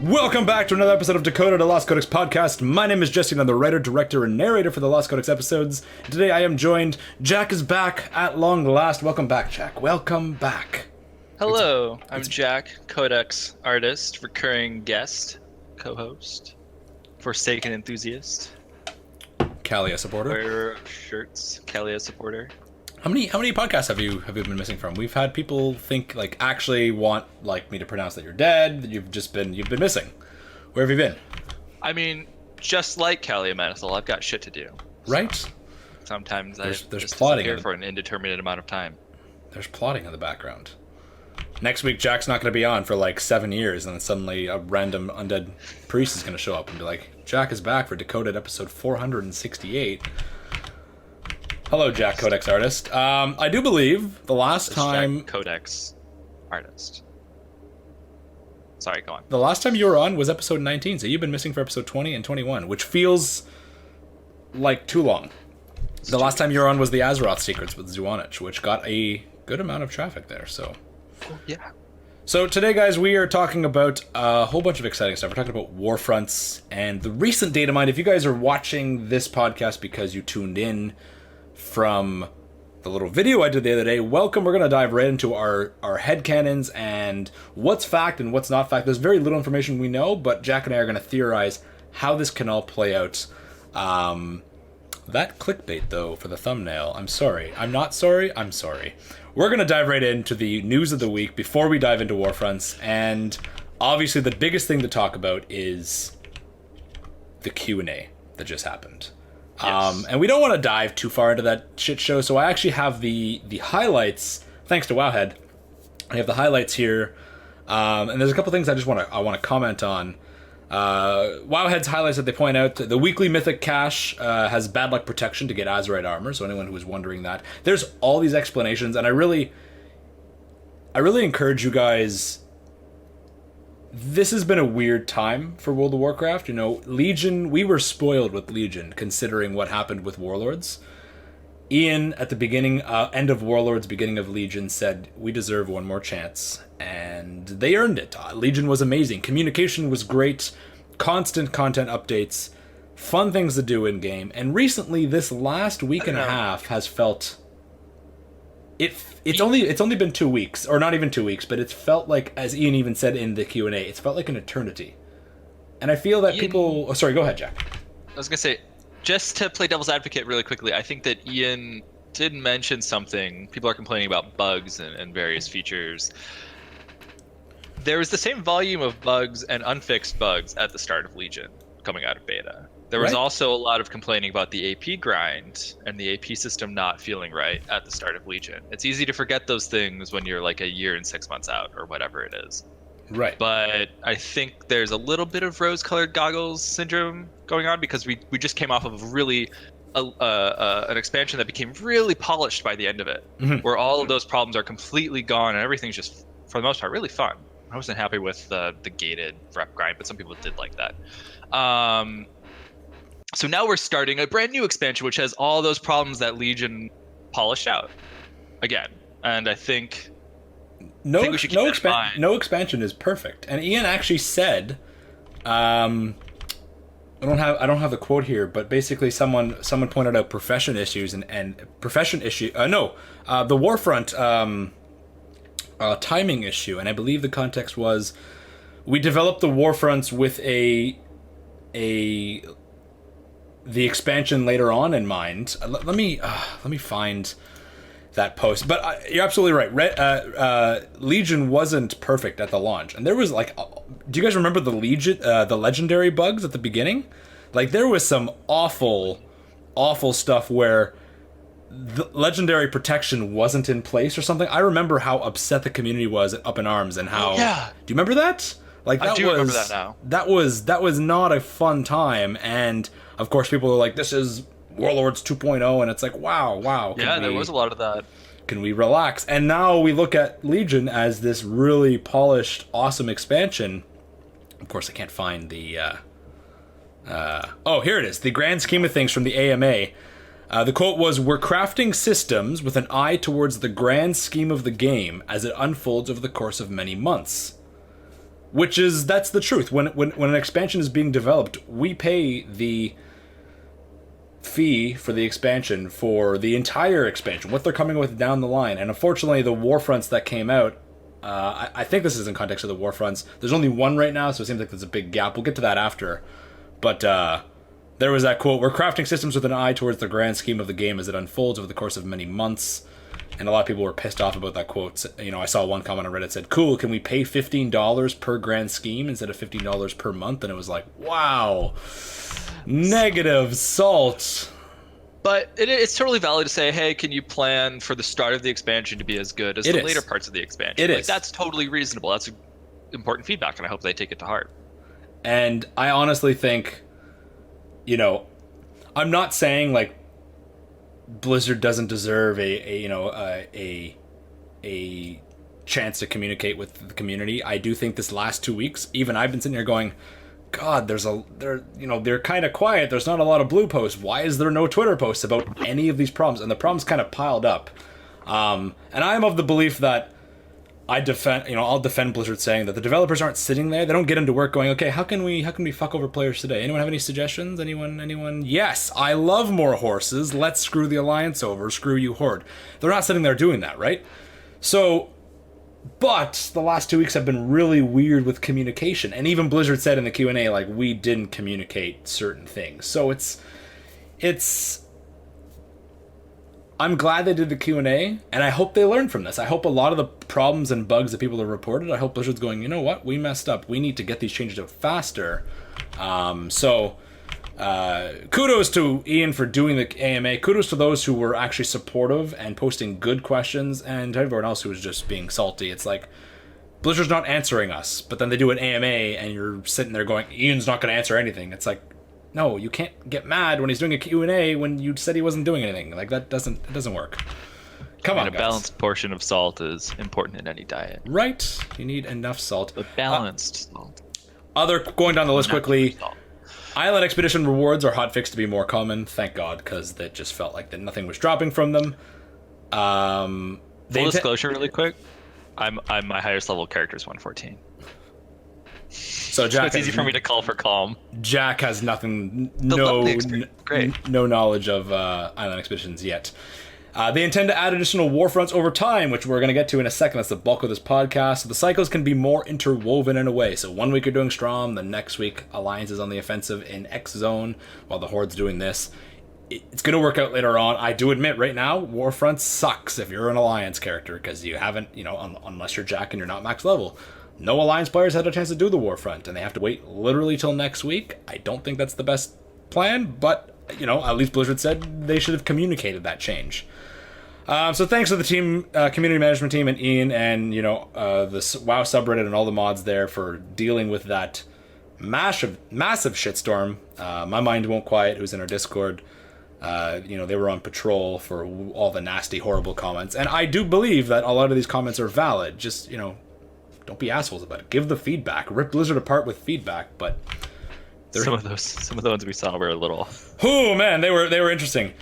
Welcome back to another episode of Decoded, a Lost Codex podcast. My name is Jesse, and I'm the writer, director, and narrator for the Lost Codex episodes. Today I am joined. Jack is back at long last. Welcome back, Jack. Welcome back. Hello, I'm Jack, Codex artist, recurring guest, co-host, Forsaken enthusiast, Kalia supporter. wearer of shirts, Kalia supporter. How many podcasts have you been missing from? We've had people think actually want me to pronounce that you're dead. That you've been missing. Where have you been? I mean, just like Kalia Manethil, I've got shit to do. Right. Sometimes there's just plotting here for an indeterminate amount of time. There's plotting in the background. Next week, Jack's not going to be on for 7 years, and then suddenly a random undead priest is going to show up and be like, Jack is back for Decoded episode 468. Hello, Jack, Codex artist. I do believe the last time... Jack, Codex artist. Sorry, go on. The last time you were on was episode 19, so you've been missing for episode 20 and 21, which feels like too long. The last time you were on was the Azeroth Secrets with Zuanich, which got a good amount of traffic there, so... Yeah. So today, guys, we are talking about a whole bunch of exciting stuff. We're talking about Warfronts and the recent data mine. If you guys are watching this podcast because you tuned in from the little video I did the other day, welcome. We're going to dive right into our headcanons and what's fact and what's not fact. There's very little information we know, but Jack and I are going to theorize how this can all play out. That clickbait, though, for the thumbnail, I'm sorry. I'm not sorry. I'm sorry. We're going to dive right into the news of the week before we dive into Warfronts, and obviously the biggest thing to talk about is the Q&A that just happened. Yes. And we don't want to dive too far into that shit show, so I actually have the highlights, thanks to Wowhead. I have the highlights here, and there's a couple things I want to comment on. Wowhead's highlights that they point out: the weekly mythic cache has bad luck protection to get Azerite armor, so anyone who was wondering that. There's all these explanations, and I really encourage you guys. This has been a weird time for World of Warcraft. You know, Legion, we were spoiled with Legion, considering what happened with Warlords. Ian, at the beginning, end of Warlords, beginning of Legion, said, we deserve one more chance. And they earned it. Legion was amazing. Communication was great. Constant content updates. Fun things to do in-game. And recently, this last week and a half has felt... It's only been 2 weeks, or not even 2 weeks, but it's felt like, as Ian even said in the Q&A, it's felt like an eternity. And I feel that people... Oh, sorry, go ahead, Jack. I was going to say, just to play devil's advocate really quickly, I think that Ian did mention something. People are complaining about bugs and various features. There was the same volume of bugs and unfixed bugs at the start of Legion coming out of beta. There was also a lot of complaining about the AP grind and the AP system not feeling right at the start of Legion. It's easy to forget those things when you're like a year and 6 months out or whatever it is. Right. But I think there's a little bit of rose-colored goggles syndrome going on because we just came off of really an expansion that became really polished by the end of it, where all of those problems are completely gone and everything's just, for the most part, really fun. I wasn't happy with the gated rep grind, but some people did like that. So now we're starting a brand new expansion, which has all those problems that Legion polished out again. And I think no expansion is perfect. And Ian actually said, I don't have the quote here, but basically someone pointed out profession issues and profession issue. The Warfront timing issue, and I believe the context was we developed the Warfronts with the expansion later on in mind. Let me find that post. But you're absolutely right. Legion wasn't perfect at the launch, and there was do you guys remember the legendary bugs at the beginning? There was some awful stuff where the legendary protection wasn't in place or something. I remember how upset the community was up in arms and how. Yeah. Do you remember that? I do remember that now. That was not a fun time, and of course people were like, "This is Warlords 2.0," and it's like, wow. Yeah, there was a lot of that. Can we relax? And now we look at Legion as this really polished, awesome expansion. Of course, I can't find the. Here it is. The grand scheme of things from the AMA. The quote was, "We're crafting systems with an eye towards the grand scheme of the game as it unfolds over the course of many months." That's the truth. When an expansion is being developed, we pay the fee for the expansion for the entire expansion, what they're coming with down the line. And unfortunately, the Warfronts that came out, I think this is in context of the Warfronts. There's only one right now, so it seems like there's a big gap. We'll get to that after. But there was that quote, "We're crafting systems with an eye towards the grand scheme of the game as it unfolds over the course of many months." And a lot of people were pissed off about that quote. You know, I saw one comment on Reddit said, "Cool, can we pay $15 per grand scheme instead of $15 per month?" And it was like, wow, negative salt. But it's totally valid to say, hey, can you plan for the start of the expansion to be as good as the later parts of the expansion? It is. That's totally reasonable. That's important feedback, and I hope they take it to heart. And I honestly think, you know, I'm not saying like Blizzard doesn't deserve a chance to communicate with the community. I do think this last 2 weeks, even I've been sitting here going, God, they're kind of quiet. There's not a lot of blue posts. Why is there no Twitter posts about any of these problems? And the problems kind of piled up. And I'm of the belief that I'll defend Blizzard saying that the developers aren't sitting there. They don't get into work going, okay, how can we fuck over players today? Anyone have any suggestions? Anyone? Yes, I love more horses. Let's screw the Alliance over. Screw you, Horde. They're not sitting there doing that, right? So, but the last 2 weeks have been really weird with communication. And even Blizzard said in the Q&A, like, we didn't communicate certain things. So it's I'm glad they did the Q&A, and I hope they learned from this. I hope a lot of the problems and bugs that people have reported, I hope Blizzard's going, you know what, we messed up. We need to get these changes out faster. Kudos to Ian for doing the AMA. Kudos to those who were actually supportive and posting good questions, and to everyone else who was just being salty. It's like, Blizzard's not answering us, but then they do an AMA, and you're sitting there going, Ian's not going to answer anything. It's like, no, you can't get mad when he's doing a Q&A when you said he wasn't doing anything. Like, it doesn't work. Come on, a balanced portion of salt is important in any diet. Right. You need enough salt. But balanced salt. Going down the list quickly, Island Expedition rewards are hotfixed to be more common. Thank God, because it just felt like that nothing was dropping from them. Full disclosure really quick, my highest level character is 114. So Jack, it's easy for me to call for calm. Jack has no knowledge of Island Expeditions yet. They intend to add additional Warfronts over time, which we're going to get to in a second. That's the bulk of this podcast. So the cycles can be more interwoven in a way. So 1 week you're doing Strom, the next week Alliance is on the offensive in X Zone, while the Horde's doing this. It's going to work out later on. I do admit right now, Warfront sucks if you're an Alliance character, because you haven't, unless you're Jack and you're not max level. No Alliance players had a chance to do the Warfront, and they have to wait literally till next week. I don't think that's the best plan, but, at least Blizzard said they should have communicated that change. So thanks to the team, community management team, and Ian, and, the WoW subreddit and all the mods there for dealing with that massive shitstorm. My Mind Won't Quiet, who's in our Discord, they were on patrol for all the nasty, horrible comments. And I do believe that a lot of these comments are valid. Just, don't be assholes about it. Give the feedback. Rip Blizzard apart with feedback, but some of the ones we saw were a little. Oh man, they were interesting.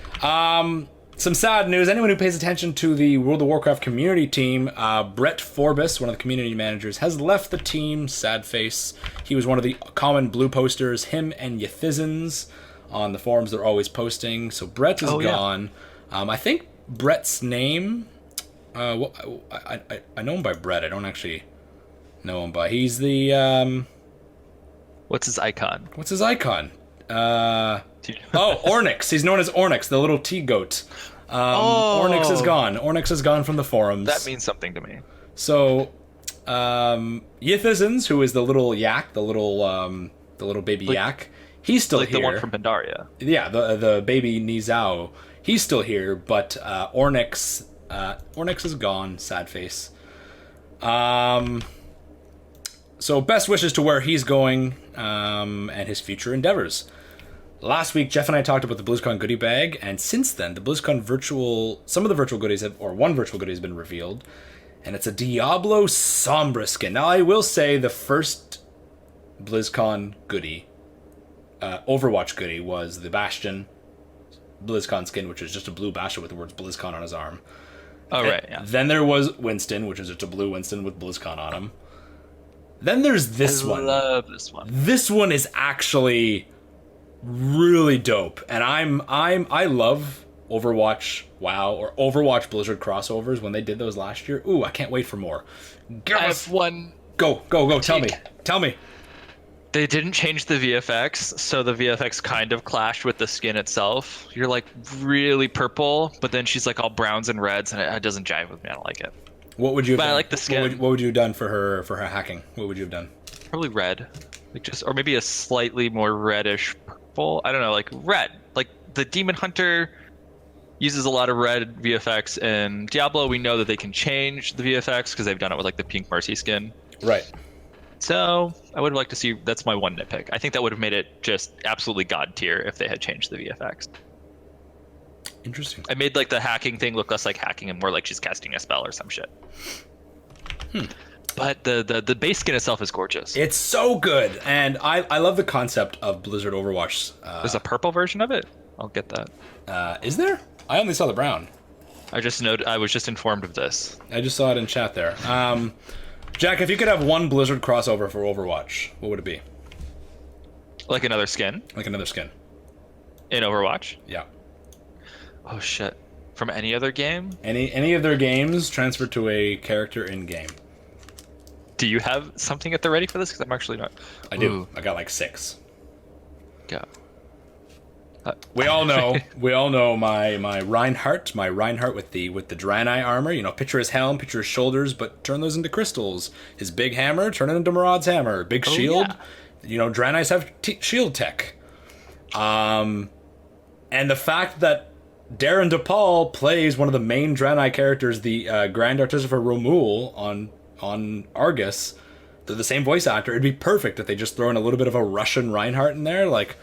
Some sad news. Anyone who pays attention to the World of Warcraft community team, Brett Forbes, one of the community managers, has left the team. Sad face. He was one of the common blue posters. Him and Ythizens on the forums, they're always posting. So Brett is gone. Yeah. I think Brett's name. I know him by Brett. I don't actually know him by. He's the What's his icon? Ornyx. He's known as Ornyx, the little tea-goat. Ornyx is gone. Ornyx is gone from the forums. That means something to me. So, Ythizens, who is the little yak, the little baby yak, he's still here. The one from Pandaria. Yeah, the baby Nizao. He's still here, but Ornyx is gone. Sad face. So best wishes to where he's going and his future endeavors. Last week, Jeff and I talked about the BlizzCon goodie bag, and since then, the BlizzCon some of the virtual goodies one virtual goodie has been revealed, and it's a Diablo Sombra skin. Now, I will say the first BlizzCon goodie, Overwatch goodie, was the Bastion BlizzCon skin, which is just a blue Bastion with the words BlizzCon on his arm. Oh, right, yeah. Then there was Winston, which is just a blue Winston with BlizzCon on him. Then there's this I one. love this one. This one is actually really dope, and I love Overwatch WoW or Overwatch Blizzard crossovers when they did those last year. Ooh, I can't wait for more. I have one. Go. Tell me. They didn't change the VFX, so the VFX kind of clashed with the skin itself. You're like really purple, but then she's like all browns and reds, and it doesn't jive with me. I don't like it. What would you have But done? I like the skin. What would you have done for her hacking? What would you have done? Probably red, like just, or maybe a slightly more reddish purple. I don't know, like red. Like the Demon Hunter uses a lot of red VFX, and Diablo, we know that they can change the VFX because they've done it with like the Pink Mercy skin. Right. So I would like to see. That's my one nitpick. I think that would have made it just absolutely god tier if they had changed the VFX. Interesting. I made like the hacking thing look less like hacking and more like she's casting a spell or some shit. But the base skin itself is gorgeous. It's so good, and I love the concept of Blizzard Overwatch. There's a purple version of it. I'll get that. Is there? I only saw the brown. I was just informed of this. I just saw it in chat there. Jack, if you could have one Blizzard crossover for Overwatch, what would it be? Like another skin Like another skin. in Overwatch. Yeah. Oh shit! From any other game? Any of their games transferred to a character in game. Do you have something at the ready for this? Because I'm actually not. I do. Ooh. I got like 6. Go. We all know my Reinhardt with the Draenei armor. You know, picture his helm, picture his shoulders, but turn those into crystals. His big hammer, turn it into Murad's hammer. Big shield. Yeah. You know, Draenei's have shield tech. And the fact that Darren DePaul plays one of the main Draenei characters, the Grand Artificer Romul on Argus. They're the same voice actor. It'd be perfect if they just throw in a little bit of a Russian Reinhardt in there, like,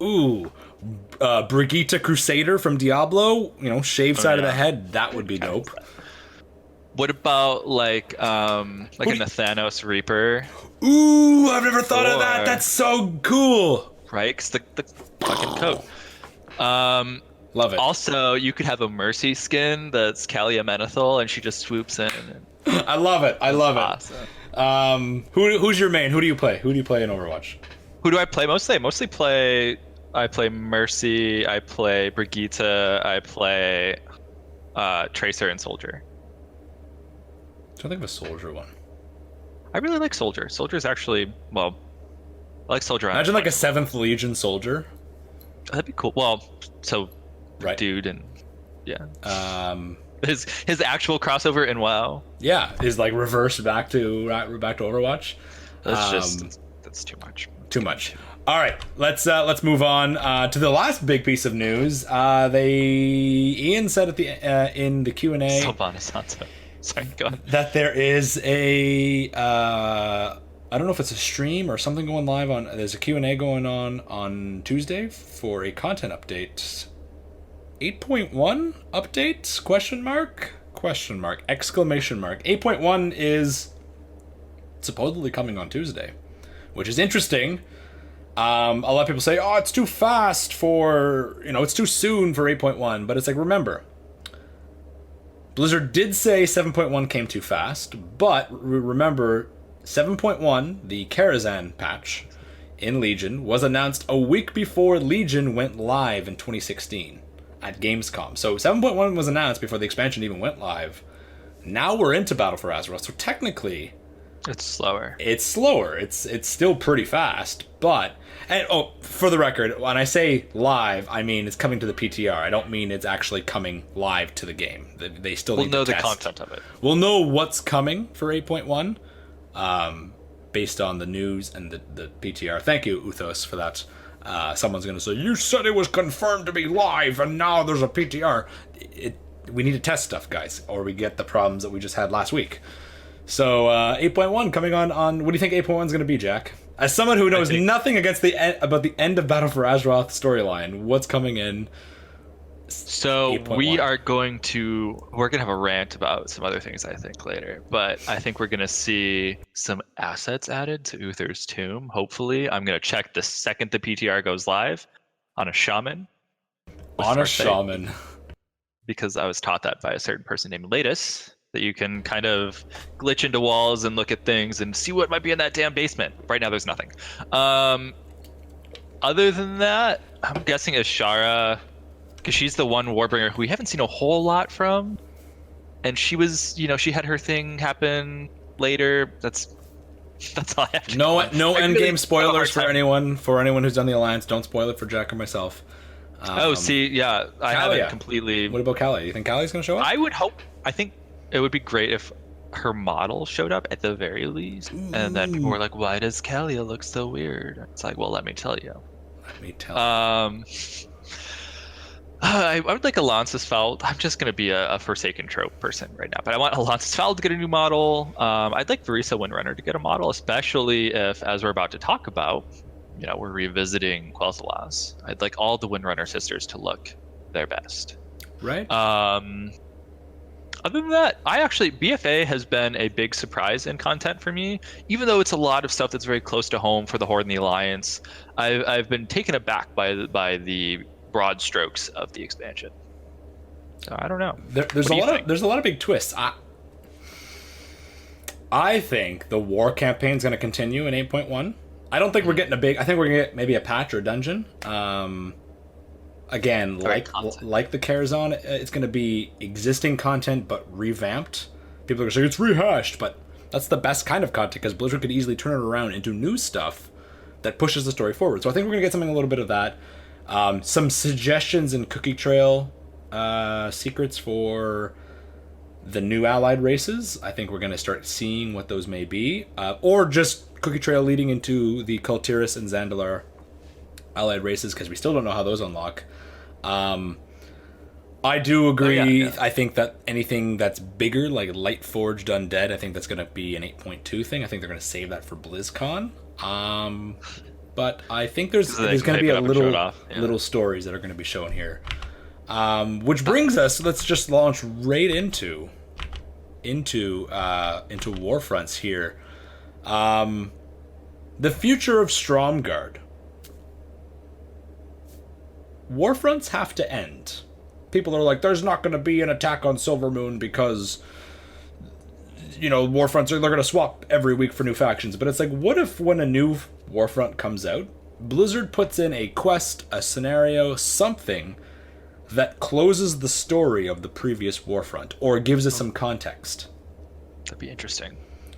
ooh. Brigitte Crusader from Diablo, you know, shaved side of the head. That would be dope. What about like a Nathanos Reaper? Ooh, I've never thought of that. That's so cool. Right, because the fucking coat. Love it. Also, you could have a Mercy skin that's Kalia Menethil, and she just swoops in. I love it. Awesome. Who's your main? Who do you play? Who do you play in Overwatch? Who do I play mostly? I play Mercy, I play Brigitte, I play Tracer and Soldier. I don't think of a Soldier one. I really like Soldier. Soldier's actually, well, I like Soldier. Imagine like a 7th Legion Soldier. That'd be cool. Well, so Right. dude and yeah. His actual crossover in WoW. Yeah, is like reversed back to Overwatch. That's too much. Too much. All right, let's move on to the last big piece of news. Ian said at the in the Q&A Sorry, go ahead. that there is a I don't know if it's a stream or something going live on. There's a Q&A going on Tuesday for a content update. 8.1 update? Question mark? 8.1 is supposedly coming on Tuesday, which is interesting. A lot of people say, oh, it's too fast it's too soon for 8.1, but it's like, remember, Blizzard did say 7.1 came too fast, but remember, 7.1, the Karazhan patch in Legion, was announced a week before Legion went live in 2016 at Gamescom. So 7.1 was announced before the expansion even went live. Now we're into Battle for Azeroth, so technically It's slower. It's still pretty fast, but for the record, when I say live, I mean it's coming to the PTR. I don't mean it's actually coming live to the game. They still need to know the test. content of it. We'll know what's coming for 8.1, based on the news and the PTR. Thank you, Uthos, for that. Someone's gonna say, you said it was confirmed to be live, and now there's a PTR. We need to test stuff, guys, or we get the problems that we just had last week. So 8.1 coming on. What do you think 8.1 is going to be, Jack? As someone who knows nothing about the end of Battle for Azeroth storyline, what's coming in? So 8.1? we're going to have a rant about some other things, I think, later. But I think we're going to see some assets added to Uther's Tomb. Hopefully, I'm going to check the second the PTR goes live on a shaman. On a shaman. Because I was taught that by a certain person named Latus. that you can kind of glitch into walls and look at things and see what might be in that damn basement. Right now, there's nothing. Other than that, I'm guessing Ashara, because she's the one Warbringer who we haven't seen a whole lot from. And she was, she had her thing happen later. That's all I have to No end game really spoilers for anyone who's done the Alliance. Don't spoil it for Jack or myself. I haven't completely. What about Callie? You think Callie's going to show up? I think it would be great if her model showed up at the very least. Ooh. And then people were like, why does Callie look so weird? It's like, well, let me tell you. I would like a Lancesfeld. I'm just going to be a Forsaken trope person right now, but I want a Lancesfeld to get a new model. I'd like Varisa Windrunner to get a model, especially if, as we're about to talk about, we're revisiting Quel'Thalas. I'd like all the Windrunner sisters to look their best. Right. Other than that, BFA has been a big surprise in content for me. Even though it's a lot of stuff that's very close to home for the Horde and the Alliance, I've been taken aback by the broad strokes of the expansion. So I don't know. There's a lot of big twists. I think the war campaign is going to continue in 8.1. I don't think we're getting I think we're going to get maybe a patch or a dungeon. Again, like the Karazhan, it's going to be existing content but revamped. People are going to say it's rehashed, but that's the best kind of content because Blizzard could easily turn it around into new stuff that pushes the story forward. So I think we're going to get something a little bit of that. Some suggestions in Cookie Trail secrets for the new allied races. I think we're going to start seeing what those may be. Or just Cookie Trail leading into the Kultiris and Zandalar allied races because we still don't know how those unlock. I do agree. I think that anything that's bigger, like Light Forged Undead, I think that's going to be an 8.2 thing. I think they're going to save that for BlizzCon. But I think there's going to be a little stories that are going to be shown here. Which brings us, let's just launch right into Warfronts here. The future of Stromgarde. Warfronts have to end. People are like, there's not going to be an attack on Silvermoon because, Warfronts they're going to swap every week for new factions. But it's like, what if when a new Warfront comes out, Blizzard puts in a quest, a scenario, something that closes the story of the previous Warfront or gives us some context? That'd be interesting.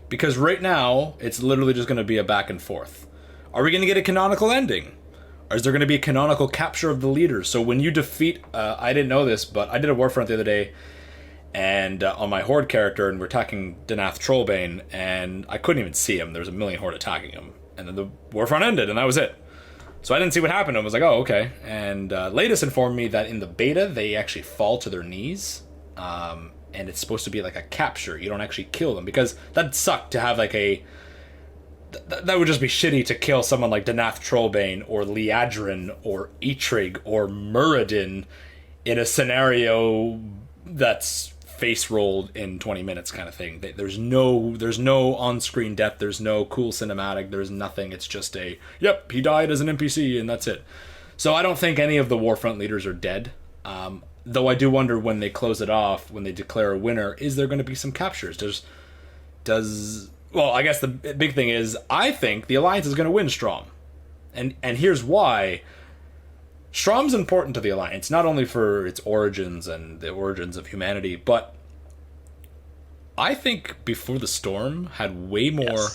Because right now, it's literally just going to be a back and forth. Are we going to get a canonical ending? Or is there going to be a canonical capture of the leaders? So when you defeat... I didn't know this, but I did a Warfront the other day and on my Horde character, and we're attacking Denath Trollbane, and I couldn't even see him. There was a million Horde attacking him. And then the Warfront ended, and that was it. So I didn't see what happened. I was like, oh, okay. And Latest informed me that in the beta, they actually fall to their knees. And it's supposed to be like a capture. You don't actually kill them. Because that'd suck to have like a... That would just be shitty to kill someone like Denath Trollbane or Liadrin or Eitrig or Muradin in a scenario that's face rolled in 20 minutes kind of thing. There's no on-screen depth, there's no cool cinematic, there's nothing. It's just yep, he died as an NPC and that's it. So I don't think any of the Warfront leaders are dead. Though I do wonder when they close it off, when they declare a winner, is there going to be some captures? Well, I guess the big thing is, I think the Alliance is going to win Strom. And here's why. Strom's important to the Alliance, not only for its origins and the origins of humanity, but I think Before the Storm had way more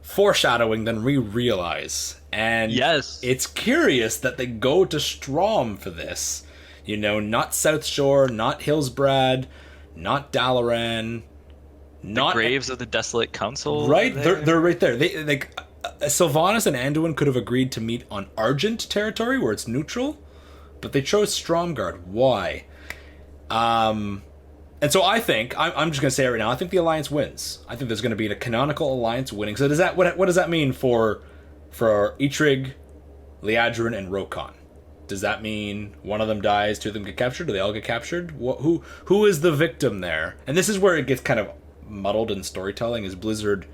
foreshadowing than we realize. And it's curious that they go to Strom for this. Not South Shore, not Hillsbrad, not Dalaran, not the Graves of the Desolate Council. Right, they're right there. They Sylvanas and Anduin could have agreed to meet on Argent territory where it's neutral, but they chose Stromgarde. Why? And so I think I'm just gonna say it right now. I think the Alliance wins. I think there's gonna be a canonical Alliance winning. So what does that mean for Eitrig, Liadrin, and Rokon? Does that mean one of them dies, two of them get captured? Do they all get captured? Who is the victim there? And this is where it gets kind of muddled in storytelling. Is Blizzard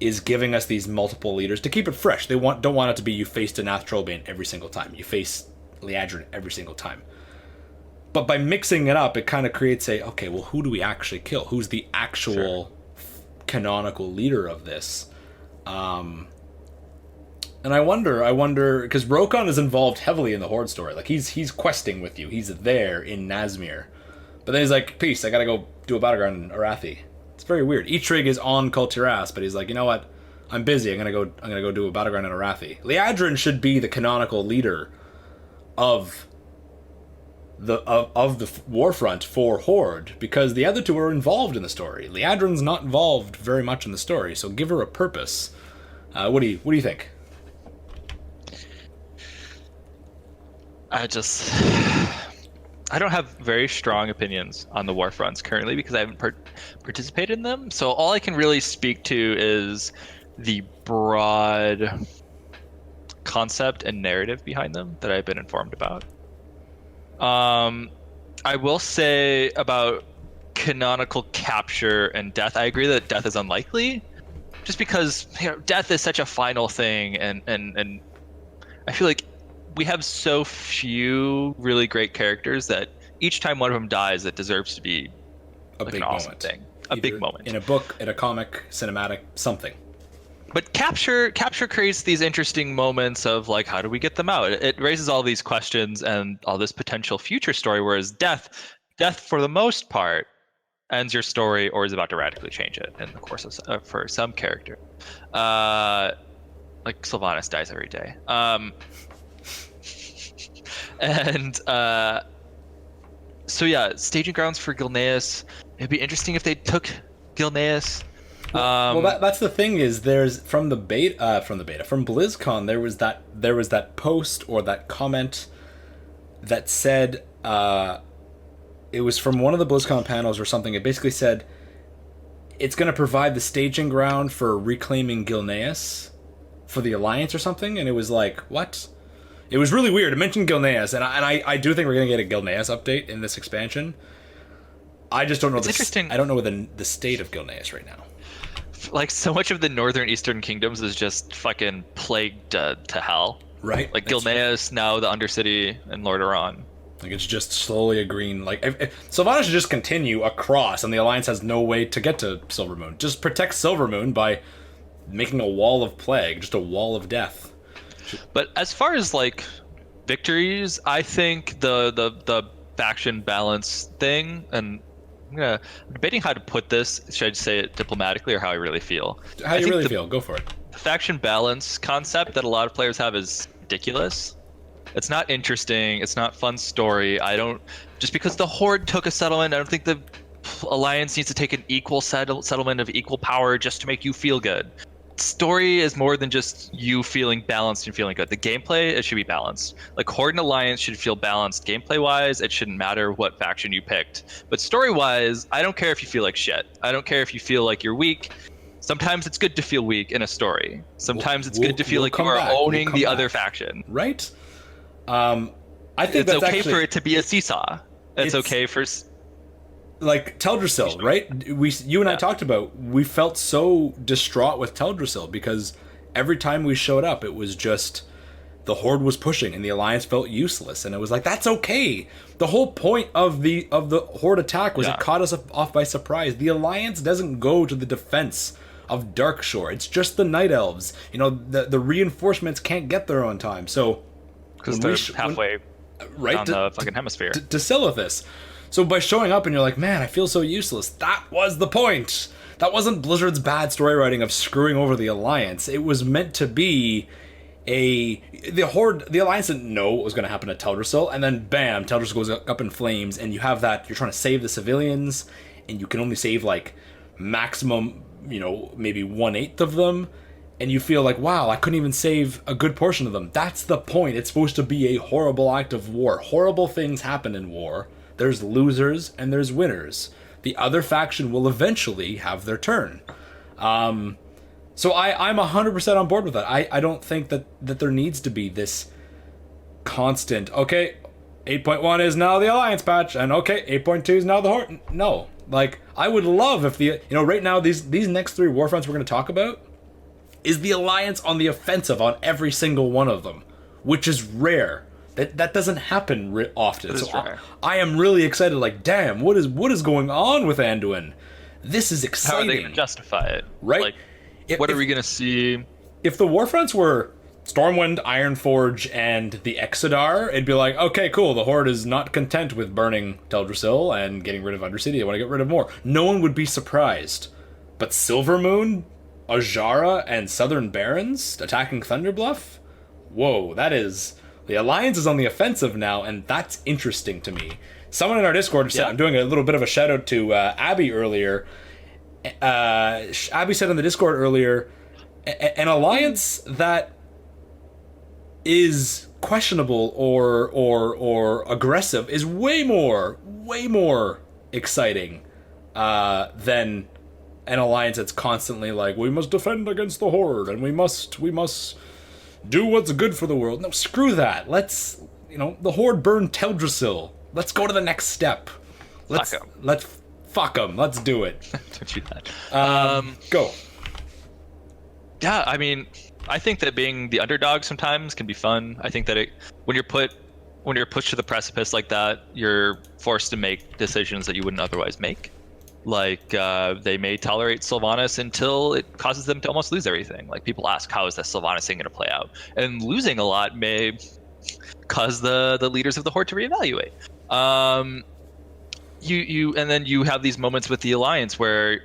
is giving us these multiple leaders to keep it fresh. They don't want it to be you face Denath Trollbane every single time. You face Liadrin every single time. But by mixing it up, it kind of creates okay, well, who do we actually kill? Who's the actual canonical leader of this? And I wonder, because Rokon is involved heavily in the Horde story. Like, he's questing with you. He's there in Nazmir. But then he's like, peace, I gotta go do a battleground in Arathi. It's very weird. Eitrig is on Kul Tiras, but he's like, you know what? I'm busy. I'm gonna go do a battleground in Arathi. Liadrin should be the canonical leader of the Warfront for Horde, because the other two are involved in the story. Liadrin's not involved very much in the story, so give her a purpose. What do you think? I don't have very strong opinions on the Warfronts currently because I haven't participated in them. So all I can really speak to is the broad concept and narrative behind them that I've been informed about. I will say about canonical capture and death, I agree that death is unlikely, just because death is such a final thing, and I feel like we have so few really great characters that each time one of them dies, it deserves to be a big an awesome moment. Thing. A big moment. In a book, in a comic, cinematic, something. But capture creates these interesting moments of like, how do we get them out? It raises all these questions and all this potential future story, whereas death for the most part ends your story or is about to radically change it in the course of for some character. Like Sylvanas dies every day. So yeah, staging grounds for Gilneas. It'd be interesting if they took Gilneas. Well, that's the thing is there's from BlizzCon there was that post or that comment that said it was from one of the BlizzCon panels or something. It basically said it's going to provide the staging ground for reclaiming Gilneas for the Alliance or something, and it was like, what? It was really weird. It mentioned Gilneas, and I do think we're going to get a Gilneas update in this expansion. I just don't know. Interesting. I don't know the state of Gilneas right now. Like, so much of the northern eastern kingdoms is just fucking plagued to hell. Right. Like Gilneas, now the Undercity, and Lordaeron. Like, it's just slowly agreeing. Like, if Sylvanas should just continue across, and the Alliance has no way to get to Silvermoon. Just protect Silvermoon by making a wall of plague, just a wall of death. But as far as, like, victories, I think the faction balance thing, and I'm debating how to put this. Should I just say it diplomatically or how I really feel? How you really feel? Go for it. The faction balance concept that a lot of players have is ridiculous. It's not interesting. It's not fun story. Just because the Horde took a settlement, I don't think the Alliance needs to take an equal settlement of equal power just to make you feel good. Story is more than just you feeling balanced and feeling good. The gameplay, it should be balanced. Like, Horde and Alliance should feel balanced gameplay-wise. It shouldn't matter what faction you picked. But story-wise, I don't care if you feel like shit. I don't care if you feel like you're weak. Sometimes it's good to feel weak in a story. Sometimes it's good to feel like you are owning the other faction. Right? I think it's that's okay actually, for it to be a seesaw. It's okay for... Like Teldrassil, right? You and I talked about, we felt so distraught with Teldrassil because every time we showed up, it was just the Horde was pushing and the Alliance felt useless, and it was like, that's okay. The whole point of the Horde attack was it caught us off by surprise. The Alliance doesn't go to the defense of Darkshore. It's just the Night Elves. The reinforcements can't get there on time. So because they're halfway down the fucking hemisphere to Silithus. So by showing up and you're like, man, I feel so useless. That was the point. That wasn't Blizzard's bad story writing of screwing over the Alliance. It was meant to be the Alliance didn't know what was going to happen to Teldrassil, and then bam, Teldrassil goes up in flames, and you have that, you're trying to save the civilians, and you can only save like maximum, maybe 1/8 of them, and you feel like, wow, I couldn't even save a good portion of them. That's the point. It's supposed to be a horrible act of war. Horrible things happen in war. There's losers and there's winners. The other faction will eventually have their turn. So I'm 100% on board with that. I don't think that there needs to be this constant, okay, 8.1 is now the Alliance patch, and okay, 8.2 is now the Horde. No. Like, I would love if right now, these next 3 Warfronts we're going to talk about, is the Alliance on the offensive on every single one of them, which is rare. That doesn't happen often. That is So rare. I am really excited. Like, damn, what is going on with Anduin? This is How are exciting. they going to justify it? Right? Like, If- what are if- we going to see? If the Warfronts were Stormwind, Ironforge, and the Exodar, it'd be like, okay, cool, the Horde is not content with burning Teldrassil and getting rid of Undercity, they want to get rid of more. No one would be surprised. But Silvermoon, Ajara, and Southern Barrens attacking Thunderbluff? Whoa, that is... The Alliance is on the offensive now, and that's interesting to me. Someone in our Discord said, I'm doing a little bit of a shout out to Abby earlier. Abby said in the Discord earlier, an alliance that is questionable or aggressive is way more exciting than an alliance that's constantly like, we must defend against the Horde and we must do what's good for the world. No, screw that. Let's, the Horde burned Teldrassil. Let's go to the next step. Let's fuck them. Let's do it. Don't do that. Go. Yeah, I mean, I think that being the underdog sometimes can be fun. I think that when you're pushed to the precipice like that, you're forced to make decisions that you wouldn't otherwise make. Like, they may tolerate Sylvanas until it causes them to almost lose everything. Like, people ask, how is that Sylvanas thing going to play out? And losing a lot may cause the leaders of the Horde to reevaluate. And then you have these moments with the Alliance where,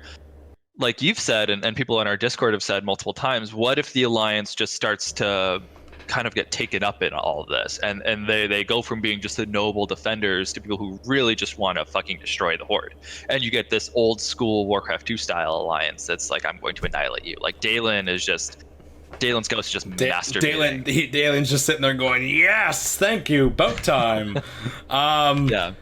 like you've said, and people on our Discord have said multiple times, what if the Alliance just starts to kind of get taken up in all of this, and they go from being just the noble defenders to people who really just want to fucking destroy the Horde, and you get this old school Warcraft 2 style alliance that's like, I'm going to annihilate you. Like Daelin's ghost is just masturbating. Daelin's just sitting there going, yes, thank you, boat time. Yeah.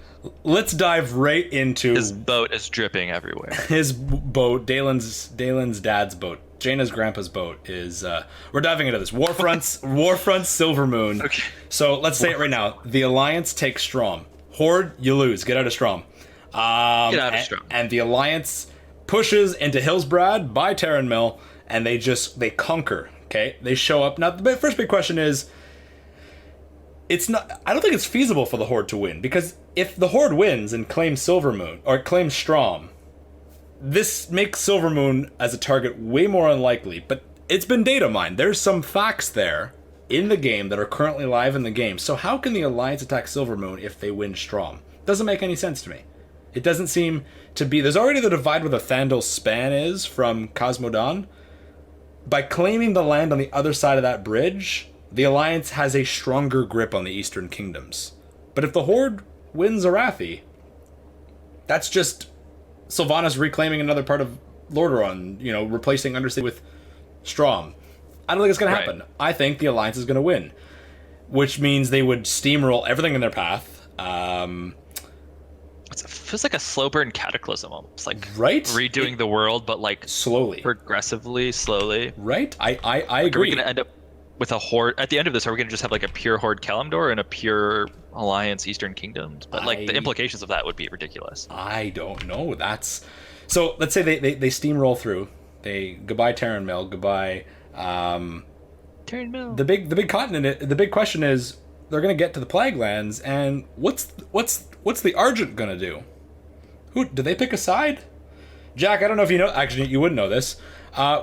Let's dive right into his boat is dripping everywhere. His boat, Daelin's dad's boat, Jaina's grandpa's boat is. We're diving into this. Warfronts, Silvermoon. Okay. So let's say it right now. The Alliance takes Strom. Horde, you lose. Get out of Strom. Get out of Strom. And the Alliance pushes into Hillsbrad by Terran Mill, and they conquer. Okay, they show up. Now the first big question is, I don't think it's feasible for the Horde to win, because if the Horde wins and claims Silvermoon or claims Strom, this makes Silvermoon as a target way more unlikely. But it's been data mined. There's some facts there in the game that are currently live in the game. So how can the Alliance attack Silvermoon if they win Strom? Doesn't make any sense to me. It doesn't seem to be. There's already the divide where the Thandal span is from Cosmodan. By claiming the land on the other side of that bridge, the Alliance has a stronger grip on the Eastern Kingdoms. But if the Horde wins Arathi, that's just Sylvanas reclaiming another part of Lordaeron, replacing Undercity with Strom. I don't think it's going to happen. I think the Alliance is going to win, which means they would steamroll everything in their path. It feels like a slow burn cataclysm, almost like redoing the world, but like slowly, progressively, slowly. Right? I agree. Are we going to end up with a Horde at the end of this? Are we going to just have like a pure Horde Kalimdor and a pure Alliance Eastern Kingdoms? But like the implications of that would be ridiculous. I don't know. So let's say they steamroll through. Goodbye Terran Mill. Goodbye. Terran Mill. The big continent. The big question is, they're going to get to the Plaguelands, and what's the Argent going to do? Do they pick a side? Jack, I don't know if you know. Actually, you wouldn't know this.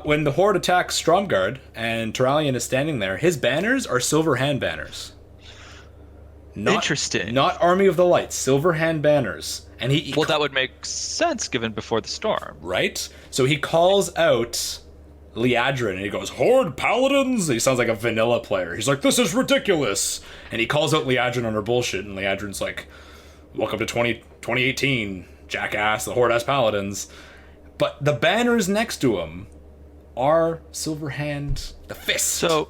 When the Horde attacks Stromgarde and Turalyon is standing there, his banners are Silver Hand banners. Interesting. Not Army of the Light, Silver Hand banners. And that would make sense given Before the Storm. Right? So he calls out Liadrin and he goes, Horde Paladins? He sounds like a vanilla player. He's like, this is ridiculous. And he calls out Liadrin on her bullshit, and Liadrin's like, welcome to 2018, jackass, the Horde has Paladins. But the banners next to him are Silverhand, the fist. So,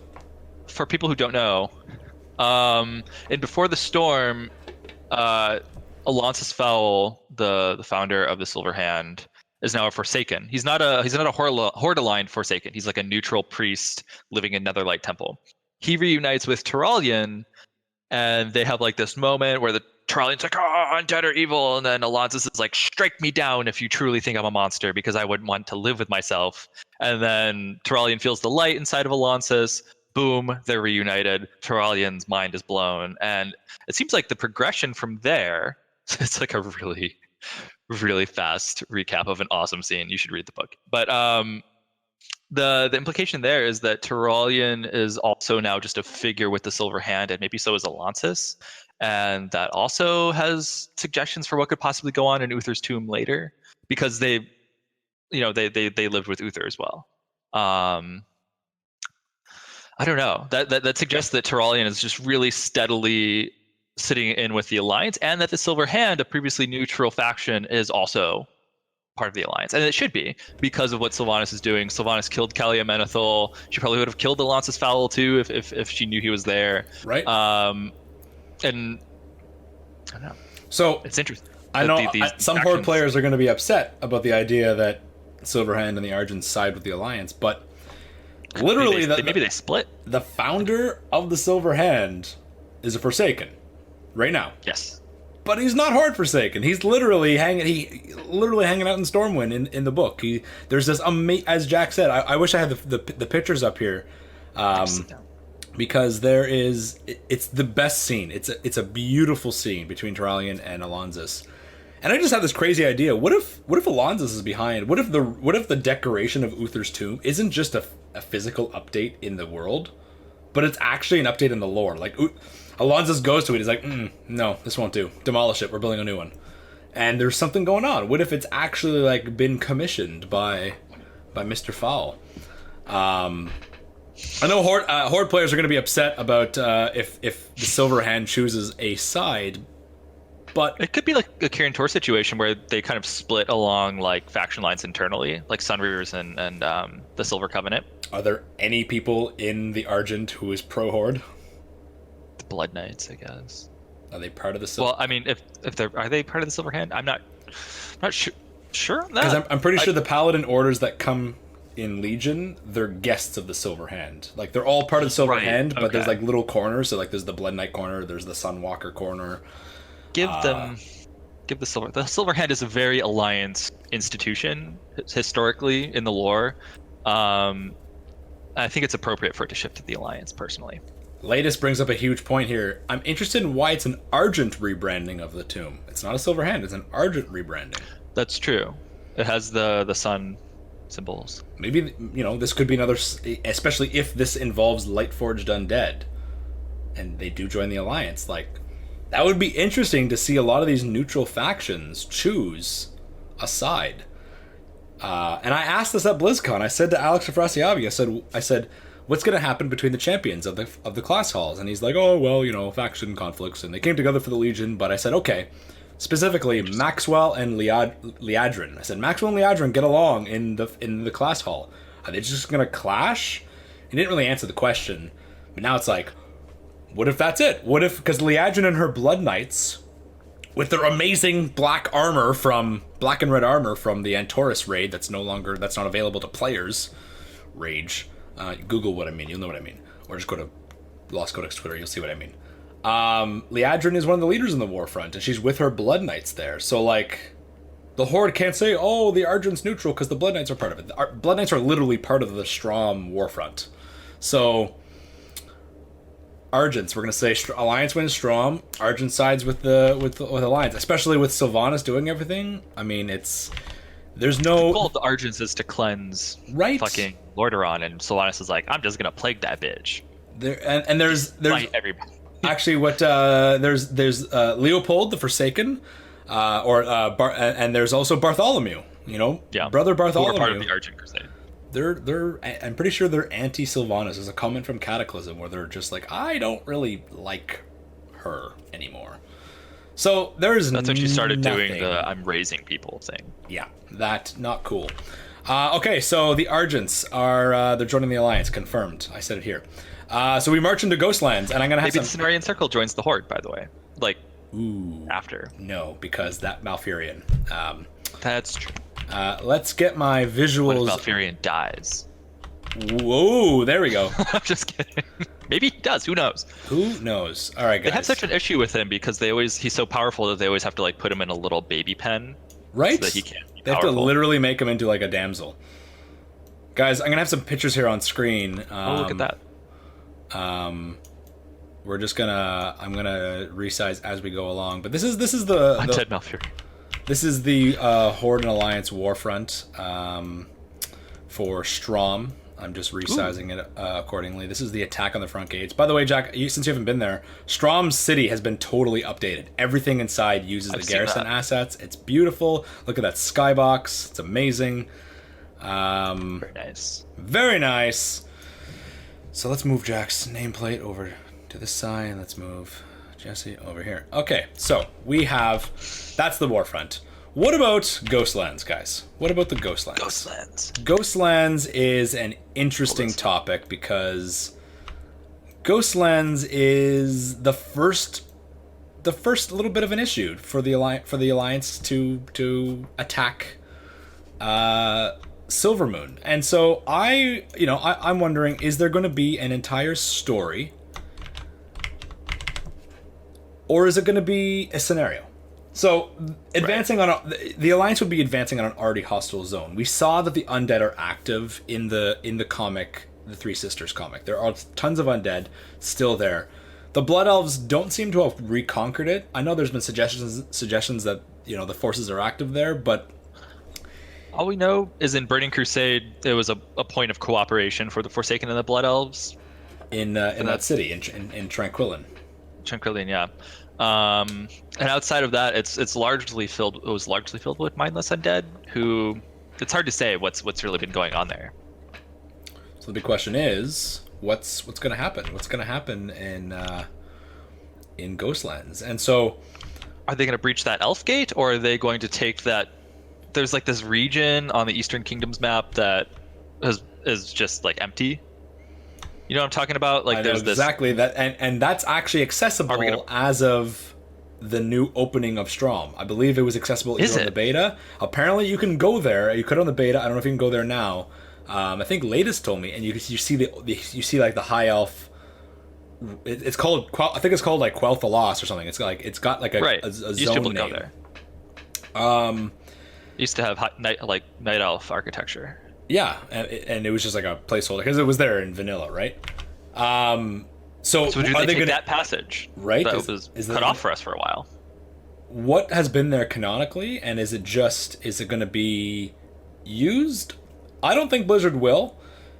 for people who don't know, in Before the Storm, Alonsis Fowl, the founder of the Silverhand, is now a Forsaken. He's not a Horde aligned Forsaken. He's like a neutral priest living in Netherlight Temple. He reunites with Turalyon, and they have like this moment where the Turalion's like, undead are evil, and then Alonsis is like, strike me down if you truly think I'm a monster, because I wouldn't want to live with myself. And then Turalyon feels the light inside of Alonsis, boom, they're reunited. Turalian's mind is blown, and it seems like the progression from there. It's like a really, really fast recap of an awesome scene. You should read the book. But the implication there is that Turalian is also now just a figure with the silver hand, and maybe so is Alonsis, and that also has suggestions for what could possibly go on in Uther's tomb later, because they lived with Uther as well. I don't know. That suggests that Turalian is just really steadily sitting in with the Alliance, and that the Silver Hand, a previously neutral faction, is also part of the Alliance. And it should be, because of what Sylvanas is doing. Sylvanas killed Kalia Menethil. She probably would have killed Alonsis Fowl too if she knew he was there. Right. And I don't know. So it's interesting. I know some Horde factions... players are going to be upset about the idea that Silverhand and the Argents side with the Alliance, but literally, maybe they split. The founder of the Silver Hand is a Forsaken, right now. Yes, but he's not Horde Forsaken. He's literally hanging out in Stormwind in the book. There's this as Jack said. I wish I had the pictures up here, because it's the best scene. It's a beautiful scene between Turalian and Alonsis. And I just had this crazy idea. What if Alonsis is behind? What if the decoration of Uther's tomb isn't just a physical update in the world, but it's actually an update in the lore? Like Alonsis goes to it, he's like, no, this won't do. Demolish it. We're building a new one. And there's something going on. What if it's actually like been commissioned by Mr. Fowl? I know Horde players are going to be upset about if the Silver Hand chooses a side. But it could be like a Kirin Tor situation where they kind of split along like faction lines internally, like Sunreavers and the Silver Covenant. Are there any people in the Argent who is pro-Horde? The Blood Knights, I guess. Are they part of the Silver? Well, I mean, if are they part of the Silver Hand? I'm not sure on that. Because I'm pretty sure the Paladin orders that come in Legion, they're guests of the Silver Hand. Like they're all part of the Silver Hand, but there's like little corners. So like there's the Blood Knight corner, there's the Sunwalker corner. Give the Silver Hand is a very Alliance institution historically in the lore. I think it's appropriate for it to shift to the Alliance personally. Latest brings up a huge point here. I'm interested in why it's an Argent rebranding of the tomb. It's not a Silver Hand, it's an Argent rebranding. That's true. It has the sun symbols. Maybe, this could be another, especially if this involves Lightforged Undead and they do join the Alliance. Like, that would be interesting to see a lot of these neutral factions choose a side. And I asked this at BlizzCon. I said to Alex Afrasiabi, I said, what's going to happen between the champions of the class halls? And he's like, oh, well, faction conflicts, and they came together for the Legion. But I said, okay, specifically Maxwell and Liadrin. I said, Maxwell and Liadrin get along in the class hall. Are they just going to clash? He didn't really answer the question. But now it's like, what if that's it? What if, because Liadrin and her Blood Knights, with their amazing black and red armor from the Antorus raid that's not available to players, Rage. Google what I mean, you'll know what I mean. Or just go to Lost Codex Twitter, you'll see what I mean. Liadrin is one of the leaders in the Warfront, and she's with her Blood Knights there. So, like, the Horde can't say, oh, the Argent's neutral, because the Blood Knights are part of it. The Blood Knights are literally part of the Strom Warfront. So, Argents, we're going to say Alliance wins Strom, Argent sides with Alliance, especially with Sylvanas doing everything. I mean, there's no... The goal of the Argents is to cleanse fucking Lordaeron, and Sylvanas is like, I'm just going to plague that bitch. There's fight everybody. Actually, there's Leopold the Forsaken, and there's also Bartholomew. Brother Bartholomew. Who are part of the Argent Crusade. I'm pretty sure they're anti-Sylvanas. There's a comment from Cataclysm where they're just like, I don't really like her anymore. So that's when she started doing the I'm raising people thing. Yeah, not cool. Okay, so the Argents they're joining the Alliance, confirmed. I said it here. So we march into Ghostlands, and I'm gonna have maybe the Cenarian Circle joins the Horde, by the way. Like, after. No, because that Malfurion. That's true. Let's get my visuals. What if Malfurion dies? Whoa, there we go. I'm just kidding. Maybe he does. Who knows? Who knows? All right, guys. They have such an issue with him because he's so powerful that they always have to like put him in a little baby pen. Right? So that he can't be They have to literally make him into like a damsel. Guys, I'm going to have some pictures here on screen. Oh, look at that. We're just gonna I'm gonna resize as we go along. But this is the Undead Malfurion. This is the Horde and Alliance Warfront for Strom. I'm just resizing it accordingly. This is the attack on the front gates. By the way, Jack, since you haven't been there, Strom's city has been totally updated. Everything inside uses the garrison assets. It's beautiful. Look at that skybox. It's amazing. Very nice. Very nice. So let's move Jack's nameplate over to this side. Let's move Jesse over here. Okay, so we have... That's the Warfront. What about Ghostlands, guys? What about the Ghostlands? Ghostlands is an interesting topic because Ghostlands is the first little bit of an issue for the Alliance to attack Silvermoon. And so I'm wondering, is there going to be an entire story, or is it going to be a scenario? So, advancing on the Alliance would be advancing on an already hostile zone. We saw that the undead are active in the comic, the Three Sisters comic. There are tons of undead still there. The Blood Elves don't seem to have reconquered it. I know there's been suggestions that the forces are active there, but all we know is in Burning Crusade there was a point of cooperation for the Forsaken and the Blood Elves in that city in Tranquillin. Tranquillin, yeah. And outside of that, it was largely filled with mindless undead who it's hard to say what's really been going on there. So the big question is, what's going to happen? What's going to happen in Ghostlands? And so, are they going to breach that elf gate, or are they going to take that? There's like this region on the Eastern Kingdoms map that is just like empty. You know what I'm talking about? Like, there's exactly that, and that's actually accessible as of the new opening of Strom. I believe it was accessible on the beta. Apparently, you can go there. You could on the beta. I don't know if you can go there now. I think Latest told me, and you see like the high elf. It's called I think it's called like Quel'Tha Lost or something. It's got like a zone name. Go there. Used to have night elf architecture. Yeah, and it was just like a placeholder because it was there in vanilla, right? So would they take that passage? Right, that was cut off for us for a while. What has been there canonically, and is it going to be used? I don't think Blizzard will,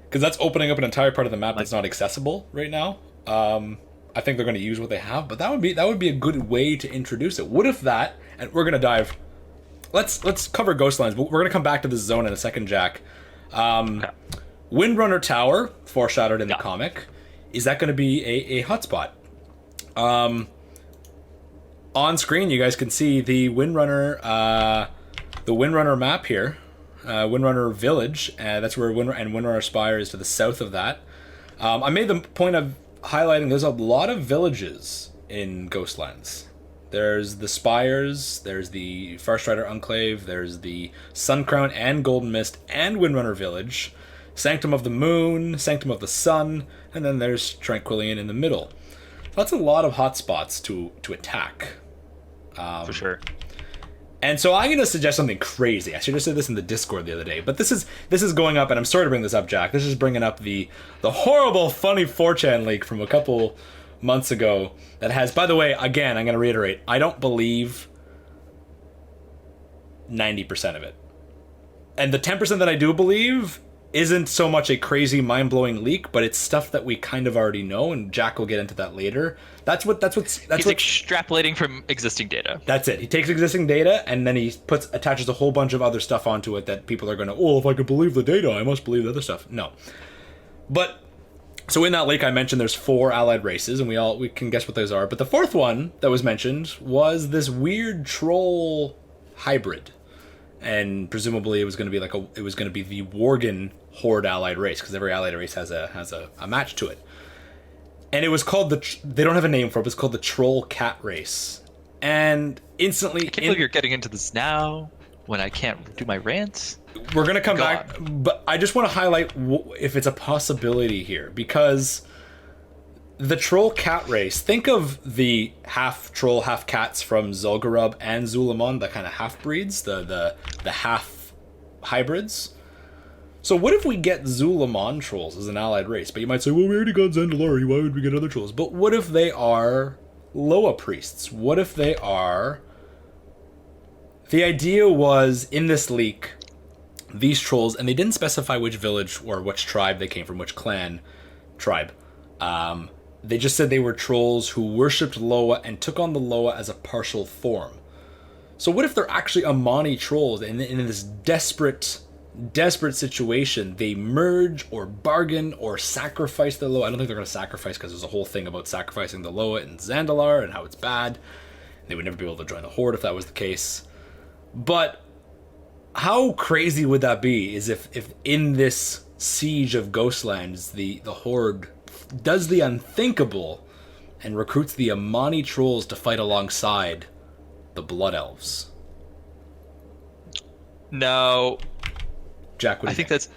because that's opening up an entire part of the map that's not accessible right now. I think they're going to use what they have, but that would be a good way to introduce it. What if that? And we're going to dive. Let's cover Ghostlands. We're going to come back to this zone in a second, Jack. Okay. Windrunner Tower, foreshadowed in the comic, is that going to be a hotspot? On screen, you guys can see the Windrunner map here, Windrunner Village. That's where Windrunner Spire is to the south of that. I made the point of highlighting there's a lot of villages in Ghostlands. There's the Spires, there's the Farstrider Enclave, there's the Suncrown and Golden Mist and Windrunner Village, Sanctum of the Moon, Sanctum of the Sun, and then there's Tranquillian in the middle. That's a lot of hotspots to attack. For sure. And so I'm going to suggest something crazy. I should have said this in the Discord the other day, but this is going up, and I'm sorry to bring this up, Jack. This is bringing up the horrible, funny 4chan leak from a couple months ago that has, by the way, again, I'm going to reiterate, I don't believe 90% of it. And the 10% that I do believe isn't so much a crazy, mind-blowing leak, but it's stuff that we kind of already know, and Jack will get into that later. He's extrapolating from existing data. That's it. He takes existing data, and then he attaches a whole bunch of other stuff onto it that people are going to, if I could believe the data, I must believe the other stuff. No. But so in that leak, I mentioned there's 4 allied races, and we can guess what those are. But the 4th one that was mentioned was this weird troll hybrid, and presumably it was going to be the Worgen Horde allied race, because every allied race has a match to it. And it was called they don't have a name for it, but it's called the Troll Cat race. And instantly, I can't believe you're getting into this now when I can't do my rants. We're going to come back, but I just want to highlight if it's a possibility here, because the Troll Cat race, think of the half troll, half cats from Zul'Gurub and Zulamon, the kind of half breeds, the half hybrids. So what if we get Zulamon trolls as an allied race? But you might say, well, we already got Zandalari, why would we get other trolls? But what if they are Loa priests? What if they are... The idea was, in this leak, these trolls, and they didn't specify which village or which tribe they came from, which clan tribe. They just said they were trolls who worshipped Loa and took on the Loa as a partial form. So what if they're actually Amani trolls, and in this desperate situation, they merge or bargain or sacrifice the Loa? I don't think they're going to sacrifice, because there's a whole thing about sacrificing the Loa in Zandalar and how it's bad. They would never be able to join the Horde if that was the case. But how crazy would that be is if in this siege of Ghostlands, the Horde does the unthinkable and recruits the Amani trolls to fight alongside the Blood Elves? No. Jack, what do you think?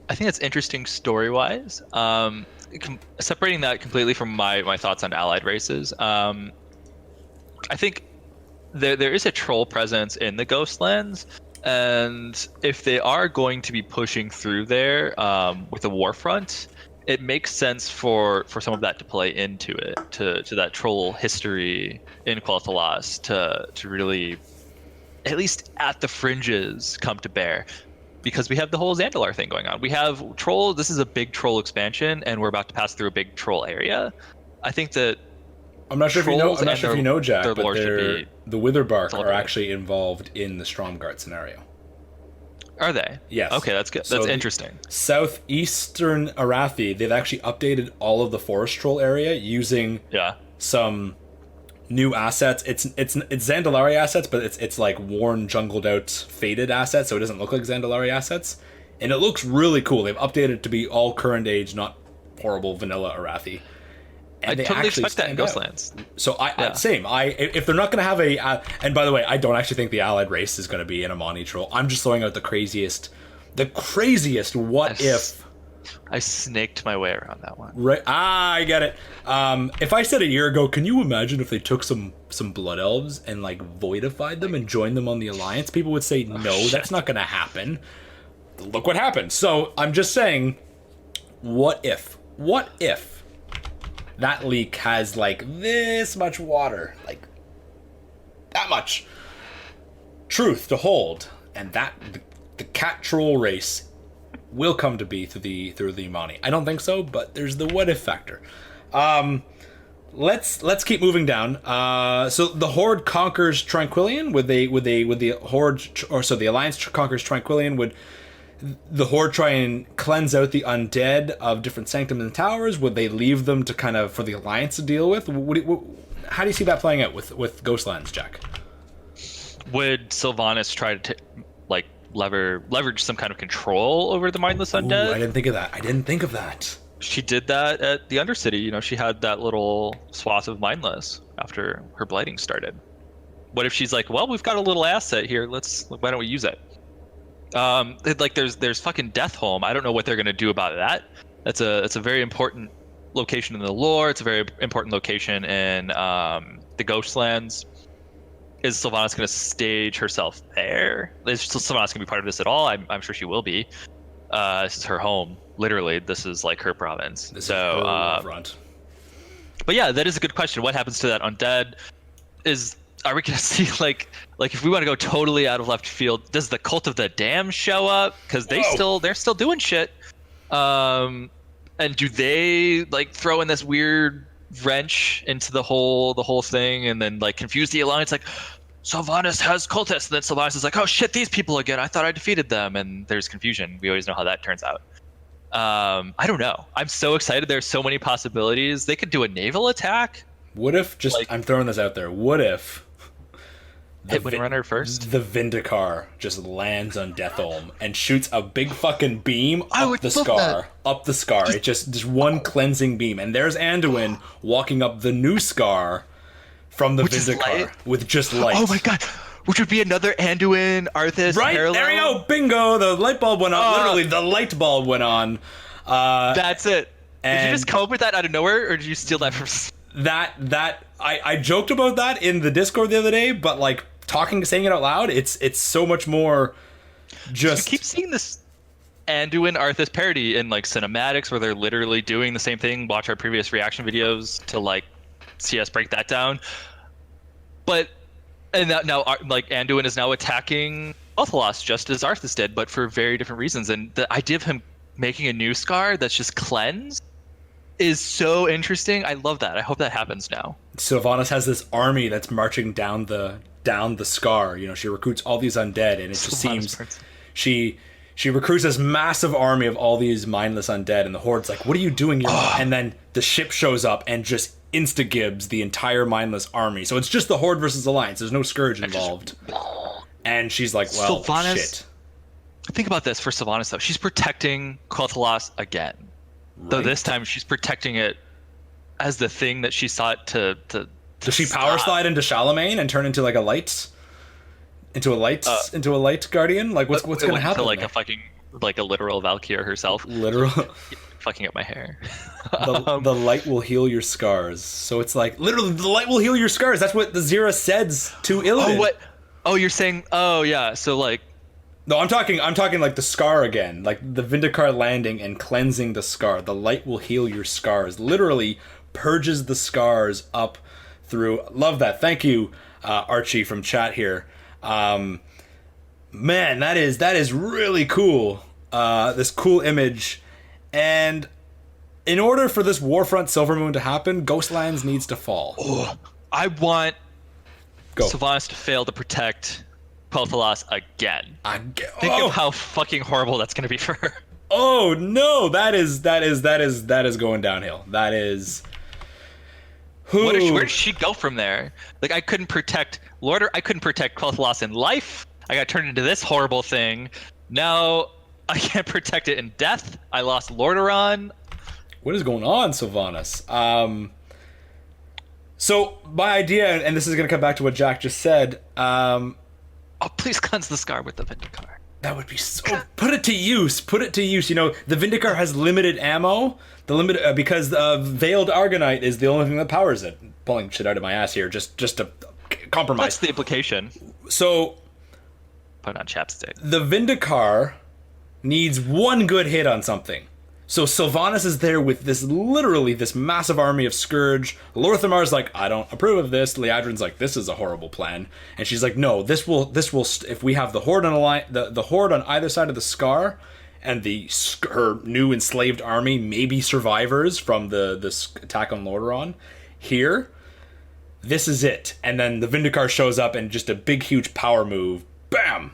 I think that's interesting story-wise. Separating that completely from my thoughts on allied races, I think there is a troll presence in the Ghostlands, and if they are going to be pushing through there with a Warfront, it makes sense for some of that to play into it, to that troll history in Quel'Thalas to really, at least at the fringes, come to bear. Because we have the whole Zandalar thing going on. We have troll. This is a big troll expansion, and we're about to pass through a big troll area. I think that I'm not sure if you know, Jack, but the Witherbark are actually involved in the Stromgarde scenario. Are they? Yes. Okay, that's good. So that's interesting. Southeastern Arathi, they've actually updated all of the forest troll area using some new assets. It's Zandalari assets, but it's like worn, jungled out, faded assets, so it doesn't look like Zandalari assets. And it looks really cool. They've updated it to be all current age, not horrible vanilla Arathi. And I totally expect that in Ghostlands. So if they're not going to have and by the way, I don't actually think the allied race is going to be an Amani troll. I'm just throwing out the craziest what if. I snaked my way around that one. Right. I get it. If I said a year ago, can you imagine if they took some Blood Elves and like voidified them and joined them on the Alliance? People would say, no, that's not going to happen. Look what happened. So I'm just saying, what if that leak has like this much water, like that much truth to hold, and that the cat troll race will come to be through the Amani. I don't think so, but there's the what if factor. Let's keep moving down. So the Horde conquers Tranquillion. Would the Horde, or so the Alliance conquers Tranquillion? Would the Horde try and cleanse out the undead of different sanctums and towers? Would they leave them to kind of for the Alliance to deal with? How do you see that playing out with Ghostlands, Jack? Would Sylvanas try to leverage some kind of control over the mindless undead? Ooh, I didn't think of that. She did that at the Undercity. You know, she had that little swath of mindless after her blighting started. What if she's like, well, we've got a little asset here. Why don't we use it? There's fucking Deathholm. I don't know what they're gonna do about that. It's a very important location in the lore. It's a very important location in the Ghostlands. Is Sylvanas going to stage herself there? Is Sylvanas going to be part of this at all? I'm sure she will be. This is her home. Literally, this is like her province. This is her Warfront. But yeah, that is a good question. What happens to that undead? Are we going to see like if we want to go totally out of left field? Does the Cult of the Damned show up? Because they're still doing shit. And do they like throw in this weird wrench into the whole thing and then like confuse the Alliance? Like, Sylvanas has cultists, and then Sylvanas is like, oh shit, these people again, I thought I defeated them, and there's confusion. We always know how that turns out. I don't know. I'm so excited. There's so many possibilities. They could do a naval attack. What if I'm throwing this out there, what if hit Windrunner first? The Vindicar just lands on Deathholm and shoots a big fucking beam up the scar. It's just one cleansing beam, and there's Anduin walking up the new scar from the Vindicar with just light. Oh my god, which would be another Anduin Arthas parallel. There we go, bingo. The light bulb went on. Literally, the light bulb went on. That's it. Did you just come up with that out of nowhere, or did you steal that from? I joked about that in the Discord the other day, but like saying it out loud, it's so much more. Just you keep seeing this. Anduin Arthas parody in like cinematics where they're literally doing the same thing. Watch our previous reaction videos to like see us break that down. But and now like Anduin is now attacking Othalos just as Arthas did, but for very different reasons. And the idea of him making a new scar that's just cleansed is so interesting. I love that. I hope that happens now. Sylvanas has this army that's marching down the scar. You know, she recruits all these undead, and it just seems she recruits this massive army of all these mindless undead, and the Horde's like, "What are you doing?" And then the ship shows up and just insta-gibs the entire mindless army. So it's just the Horde versus Alliance. There's no Scourge involved. And she's like, "Well, shit." Think about this for Sylvanas, though. She's protecting Quel'Thalas again. Right. Though this time she's protecting it as the thing that she sought to Does she power slide into Charlemagne and turn into like a light guardian? Like what's going to happen? Like a literal Valkyrie herself. Literal. Fucking up my hair. The light will heal your scars. So it's like literally the light will heal your scars. That's what the Zira says to Illidan. Oh, what? Oh, you're saying? Oh, yeah. So like. No, I'm talking like the scar again, like the Vindikar landing and cleansing the scar. The light will heal your scars. Literally purges the scars up through. Love that. Thank you, Archie from chat here. Man, that is really cool. This cool image, and in order for this Warfront Silvermoon to happen, Ghostlands needs to fall. Oh, I want Sylvanas to fail to protect Quel'Thalas again. Think of how fucking horrible that's gonna be for her. Oh no, that is going downhill. That is. Where does she go from there? Like I couldn't protect Quel'Thalas in life. I got turned into this horrible thing. Now I can't protect it in death. I lost Lordaeron. What is going on, Sylvanas? So my idea, and this is gonna come back to what Jack just said. Oh, please cleanse the scar with the Vindikar. That would be so. Put it to use. You know, the Vindikar has limited ammo. Because Veiled Argonite is the only thing that powers it. Pulling shit out of my ass here, just to compromise. That's the implication. So, put on chapstick. The Vindikar needs one good hit on something. So Sylvanas is there with this massive army of Scourge. Lorthamar's like, I don't approve of this. Liadrin's like, this is a horrible plan. And she's like, no, this will. If we have the Horde on the Horde on either side of the Scar, and her new enslaved army, maybe survivors from the attack on Lordaeron, here, this is it. And then the Vindikar shows up and just a big, huge power move. Bam.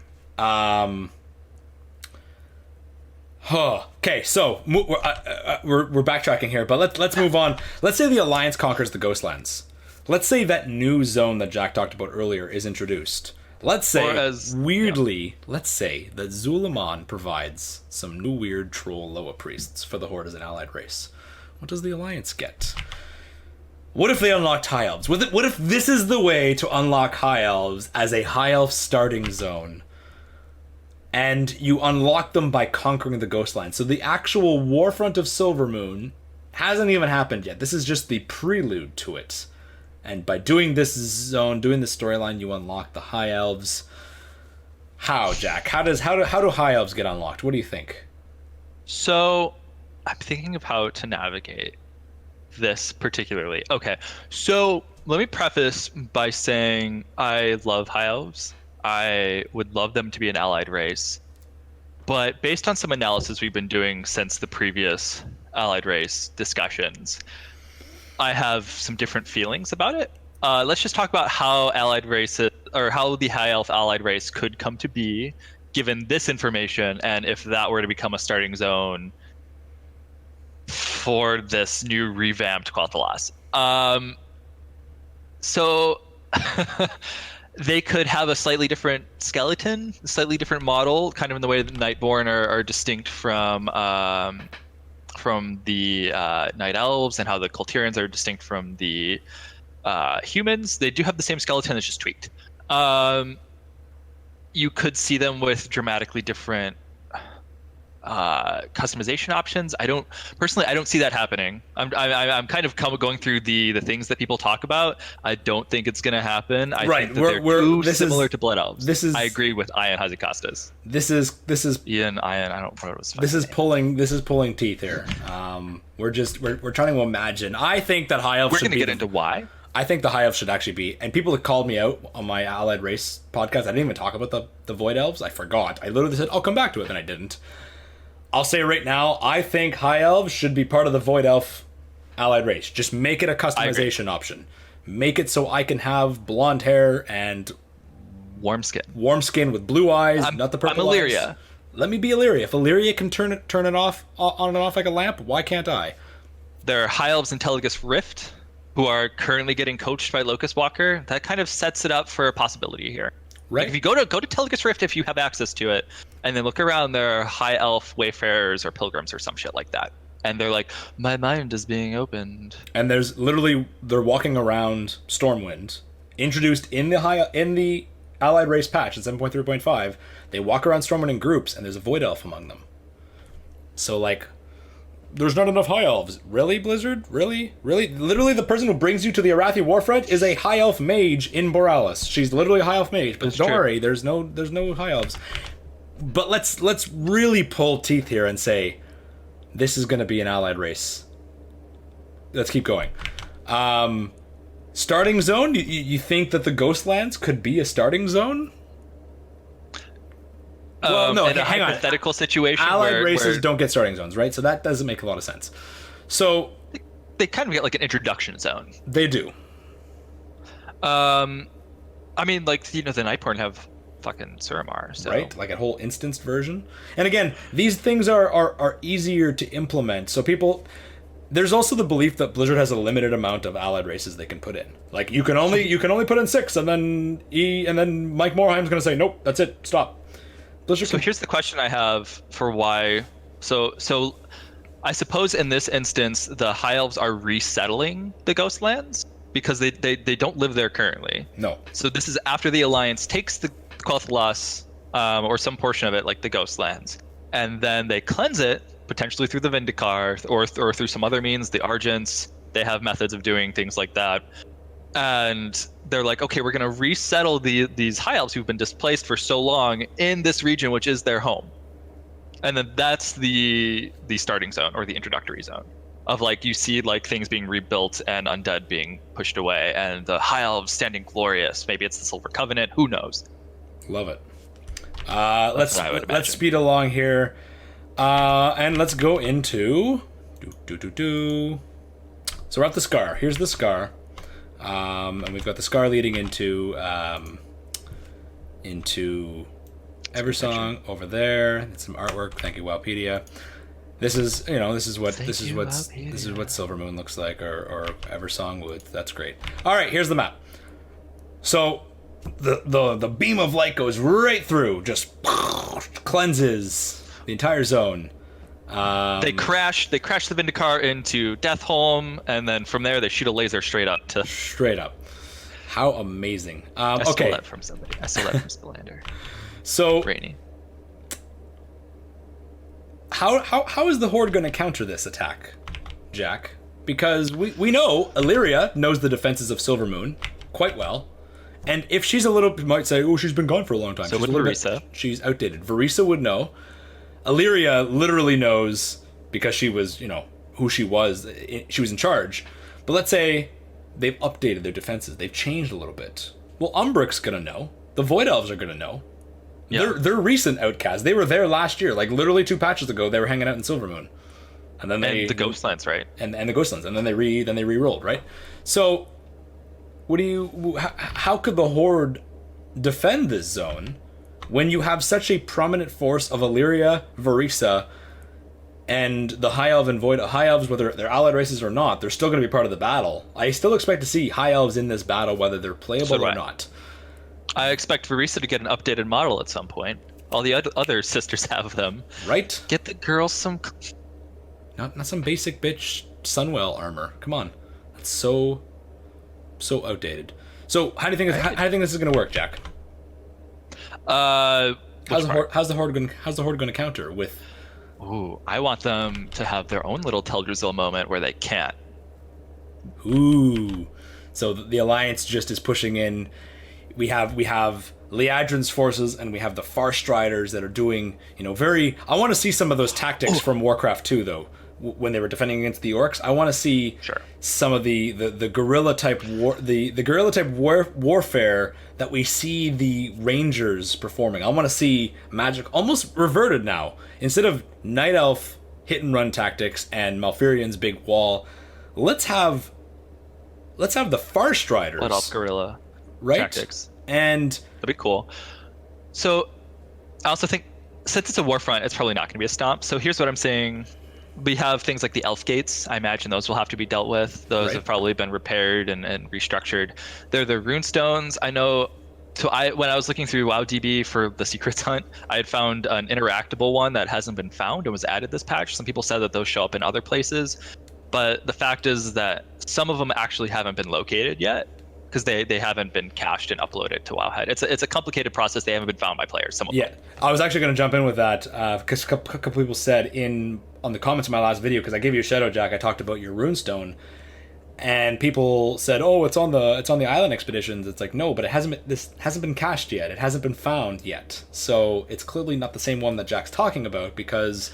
Okay, so we're backtracking here, but let's move on. Let's say the Alliance conquers the Ghostlands. Let's say that new zone that Jack talked about earlier is introduced. Let's say, let's say that Zul'Aman provides some new weird troll Loa priests for the Horde as an allied race. What does the Alliance get? What if they unlocked High Elves? What if this is the way to unlock High Elves as a High Elf starting zone? And you unlock them by conquering the Ghostlands. So the actual Warfront of Silvermoon hasn't even happened yet. This is just the prelude to it. And by doing this zone, doing this storyline, you unlock the High Elves. How, Jack? How do High Elves get unlocked? What do you think? So, I'm thinking of how to navigate this particularly. Okay, so let me preface by saying I love High Elves. I would love them to be an allied race. But based on some analysis we've been doing since the previous allied race discussions, I have some different feelings about it. Let's just talk about how allied races, or how the High Elf allied race could come to be, given this information, and if that were to become a starting zone for this new revamped Quel'Thalas. So they could have a slightly different skeleton, a slightly different model, kind of in the way that Nightborn are distinct from the Night Elves, and how the Kultirians are distinct from the humans. They do have the same skeleton, it's just tweaked. You could see them with dramatically different customization options. I don't see that happening. I'm kind of going through the things that people talk about. I don't think it's going to happen. I Right, think that they're too similar to Blood Elves. This is. I agree with Ian Hazikastas. This is Ian. I don't know what it was. This is pulling teeth here. We're trying to imagine. I think that high elves. We're going to get into why. I think the high elves should actually be, and people have called me out on my Allied Race podcast. I didn't even talk about the void elves. I forgot. I literally said I'll come back to it, and I didn't. I'll say right now, I think high elves should be part of the void elf Allied Race. Just make it a customization option. Make it so I can have blonde hair and warm skin with blue eyes, not the purple I'm Illyria. eyes. Let me be Illyria. If Illyria can turn it off on and off like a lamp, why can't I? There are high elves in Telegus Rift who are currently getting coached by Locust Walker. That kind of sets it up for a possibility here. Right. Like if you go to Telegus Rift if you have access to it, and then look around, there are high elf wayfarers or pilgrims or some shit like that. And they're like, my mind is being opened. And there's literally, they're walking around Stormwind, introduced in the Allied Race patch in 7.3.5. They walk around Stormwind in groups, and there's a void elf among them. So like, there's not enough high elves. Really, Blizzard? Really? Literally, the person who brings you to the Arathi Warfront is a high elf mage in Borealis. She's literally a high elf mage. But don't worry, there's no high elves. But let's really pull teeth here and say, this is going to be an Allied Race. Let's keep going. Starting zone? You think that the Ghostlands could be a starting zone? Well, no, in a hypothetical situation, Allied races don't get starting zones, right? So that doesn't make a lot of sense. So they kind of get like an introduction zone. They do. I mean, like, the Nightborn have fucking Suramar, so. Right? Like a whole instanced version. And again, these things are easier to implement. So people, there's also the belief that Blizzard has a limited amount of allied races they can put in. Like you can only put in 6, and then Mike Morheim's going to say, nope, that's it, stop. So here's the question I have for why. So I suppose in this instance, the High Elves are resettling the Ghostlands because they don't live there currently. No. So this is after the Alliance takes the Quel'Thalas, or some portion of it, like the Ghostlands, and then they cleanse it, potentially through the Vindicar or through some other means, the Argents. They have methods of doing things like that. And they're like, okay, we're going to resettle these high elves who've been displaced for so long in this region, which is their home. And then that's the starting zone, or the introductory zone, of like, you see like things being rebuilt and undead being pushed away, and the high elves standing glorious. Maybe it's the Silver Covenant, who knows? Love it. Let's speed along here, and let's go into So we're at the Scar. Here's the Scar. And we've got the Scar leading into Eversong over there. It's some artwork. Thank you, Wowpedia. This is what Silvermoon looks like, or Eversong would. That's great. All right, here's the map. So the beam of light goes right through, just cleanses the entire zone. They crash the Vindicar into Deathholm, and then from there they shoot a laser straight up. How amazing. I stole that from somebody. I stole that from Spillander. So Rainy. How is the Horde going to counter this attack, Jack? Because we know Illyria knows the defenses of Silvermoon quite well. And if she's might say, oh, she's been gone for a long time. So would Verisa. She's outdated. Verisa would know. Illyria literally knows because she was, who she was. She was in charge. But let's say they've updated their defenses. They've changed a little bit. Well, Umbric's going to know. The Void Elves are going to know. Yeah. They're recent outcasts. They were there last year. Like, literally 2 patches ago, they were hanging out in Silvermoon. And then the Ghostlands, right? And the Ghostlands. And then they re-rolled, right? So, how could the Horde defend this zone when you have such a prominent force of Illyria, Verisa, and the High Elf and Void High Elves, whether they're allied races or not, they're still going to be part of the battle. I still expect to see High Elves in this battle, whether they're playable or not. I expect Verisa to get an updated model at some point. All the other sisters have them. Right? Get the girls some... Not some basic bitch Sunwell armor. Come on. That's so outdated. So how do you think this is going to work, Jack? How's the Horde going to counter with Ooh, I want them to have their own little Teldrassil moment where they can't. Ooh. So the Alliance just is pushing in. We have Liadrin's forces, and we have the Farstriders that are doing, very... I want to see some of those tactics from Warcraft 2, though, when they were defending against the orcs. I want to see some of the guerrilla type warfare that we see the Rangers performing. I want to see magic almost reverted now. Instead of Night Elf hit and run tactics and Malfurion's big wall, let's have the Farstriders. Blood Elf guerrilla tactics. And that'd be cool. So I also think, since it's a Warfront, it's probably not going to be a stomp. So here's what I'm saying. We have things like the Elf Gates. I imagine those will have to be dealt with. Those have probably been repaired and restructured. They're the runestones. I know. So when I was looking through WoWDB for the Secrets Hunt, I had found an interactable one that hasn't been found and was added this patch. Some people said that those show up in other places. But the fact is that some of them actually haven't been located yet, because they haven't been cached and uploaded to Wowhead. It's a complicated process. They haven't been found by players. Some of them. I was actually going to jump in with that because a couple people said on the comments of my last video, because I gave you a shout out, Jack. I talked about your runestone, and people said, "Oh, it's on the island expeditions." It's like, no, but this hasn't been cached yet. It hasn't been found yet. So it's clearly not the same one that Jack's talking about, because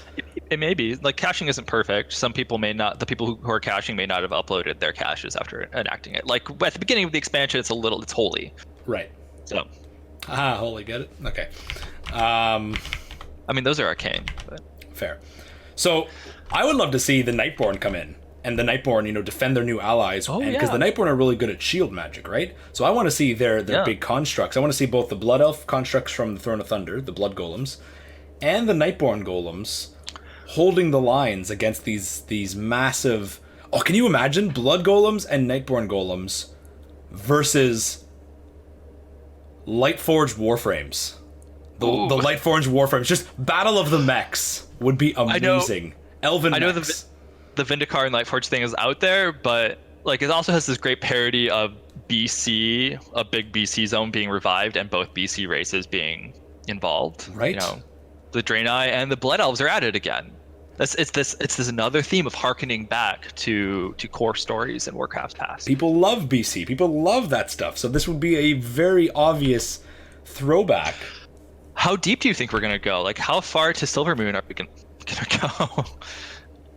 it may be. Like, caching isn't perfect. Some people may not. The people who are caching may not have uploaded their caches after enacting it. Like at the beginning of the expansion, it's holy. Right. So. Holy, get it? Okay. I mean, those are arcane. But. Fair. So I would love to see the Nightborn come in, and the Nightborn, defend their new allies, because the Nightborn are really good at shield magic, right? So I want to see their big constructs. I want to see both the Blood Elf constructs from the Throne of Thunder, the Blood Golems, and the Nightborn Golems holding the lines against these massive... Oh, can you imagine Blood Golems and Nightborn Golems versus Lightforged Warframes? The Lightforged Warframes, just Battle of the Mechs would be amazing. Elven I know mechs. The Vindicar and Lightforge thing is out there, but like it also has this great parody of BC, a big BC zone being revived, and both BC races being involved. Right. The Draenei and the Blood Elves are at it again. It's this another theme of harkening back to core stories in Warcraft's past. People love BC. People love that stuff. So this would be a very obvious throwback. How deep do you think we're gonna go? Like, how far to Silvermoon are we gonna go?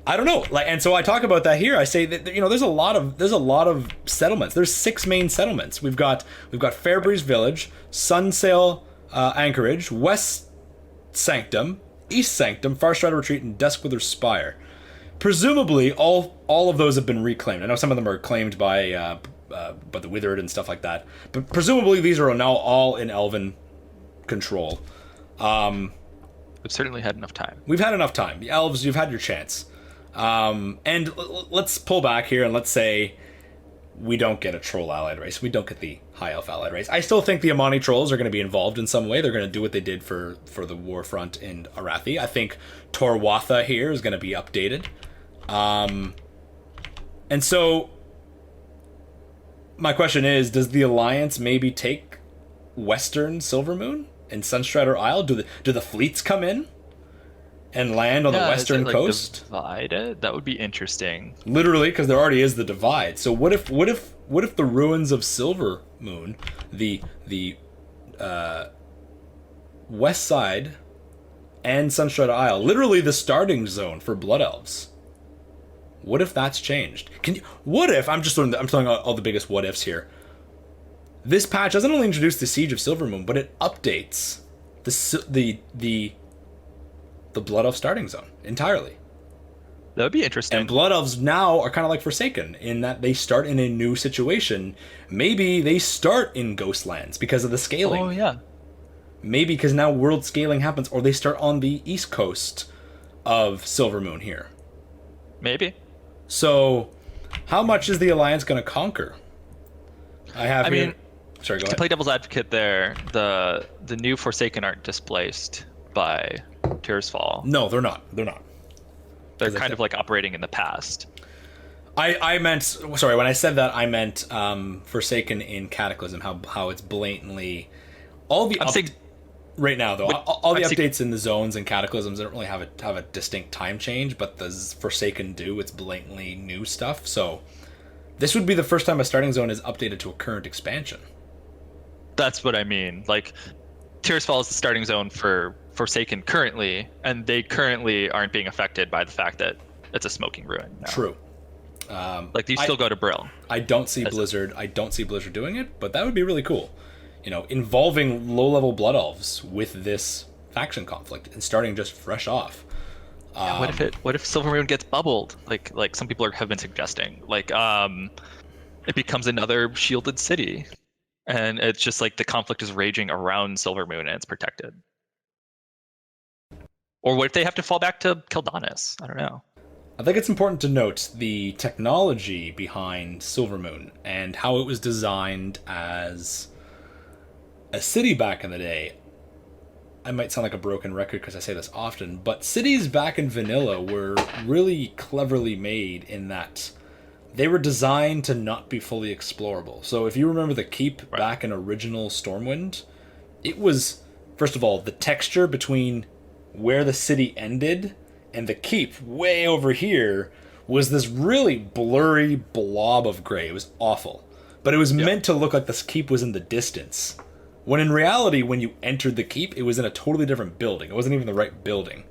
I don't know. Like, and so I talk about that here. I say that there's a lot of settlements. There's 6 main settlements. We've got Fairbreeze Village, Sunsail Anchorage, West Sanctum, East Sanctum, Farstrider Retreat, and Duskwither Spire. Presumably, all of those have been reclaimed. I know some of them are claimed by the Withered and stuff like that, but presumably these are now all in Elven control. We've certainly had enough time. We've had enough time. The elves, you've had your chance. And let's pull back here and let's say we don't get a troll allied race. We don't get the high elf allied race. I still think the Amani trolls are going to be involved in some way. They're going to do what they did for the Warfront in Arathi. I think Torwatha here is going to be updated. And so my question is, does the Alliance maybe take Western Silvermoon and Sunstrider Isle? Do the fleets come in and land on the western coast? Divided? That would be interesting. Literally, because there already is the divide. So what if the ruins of Silvermoon, the west side, and Sunstrider Isle, literally the starting zone for Blood Elves? What if that's changed? What if I'm throwing out all the biggest what ifs here? This patch doesn't only introduce the Siege of Silvermoon, but it updates the Blood Elf starting zone entirely. That would be interesting. And Blood Elves now are kind of like Forsaken in that they start in a new situation. Maybe they start in Ghostlands because of the scaling. Oh, yeah. Maybe because now world scaling happens, or they start on the east coast of Silvermoon here. Maybe. So, how much is the Alliance going to conquer? Sorry, go ahead. To play devil's advocate there, the new Forsaken aren't displaced by Tears Fall. No, they're not. They're kind of like operating in the past. I meant, when I said that, I meant Forsaken in Cataclysm, how it's blatantly... Right now, though, all the I've seen- updates in the zones and cataclysms don't really have a distinct time change, but the Forsaken do. It's blatantly new stuff. So this would be the first time a starting zone is updated to a current expansion. That's what I mean. Like, Tirisfal is the starting zone for Forsaken currently, and they currently aren't being affected by the fact that it's a smoking ruin now. True. Like, you still go to Brill. I don't see Blizzard. I don't see Blizzard doing it, but that would be really cool. You know, involving low-level Blood Elves with this faction conflict and starting just fresh off. What if Silvermoon gets bubbled? Like some people have been suggesting. Like, it becomes another shielded city, and it's just like the conflict is raging around Silvermoon and it's protected. Or what if they have to fall back to Kildanis? I don't know. I think it's important to note the technology behind Silvermoon and how it was designed as a city back in the day. I might sound like a broken record because I say this often, but cities back in vanilla were really cleverly made in that they were designed to not be fully explorable. So if you remember the keep back in original Stormwind, it was, first of all, the texture between where the city ended and the keep way over here was this really blurry blob of gray. It was awful. But it was meant to look like this keep was in the distance. When in reality, when you entered the keep, it was in a totally different building. It wasn't even the right building.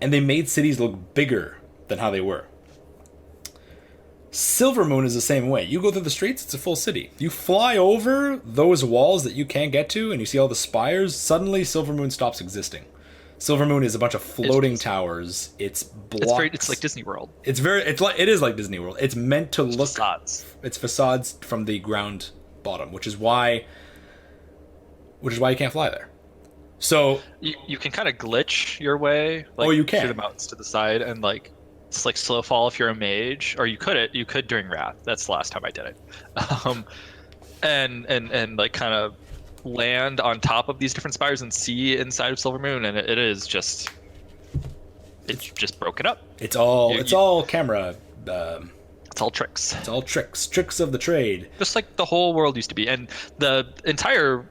And they made cities look bigger than how they were. Silvermoon is the same way. You go through the streets, it's a full city. You fly over those walls that you can't get to, and you see all the spires, suddenly Silvermoon stops existing. Silvermoon is a bunch of floating towers. It's blocks. It's like Disney World. It is like Disney World. It's meant to look. Facades. It's facades from the ground bottom, which is why you can't fly there. So you can kind of glitch your way. Like, you can through the mountains to the side, and like it's like slow fall if you're a mage, or you could during Wrath. That's the last time I did it. And like kind of land on top of these different spires and see inside of Silvermoon, and it's just broken up. It's all camera. It's all tricks. It's all tricks of the trade. Just like the whole world used to be, and the entire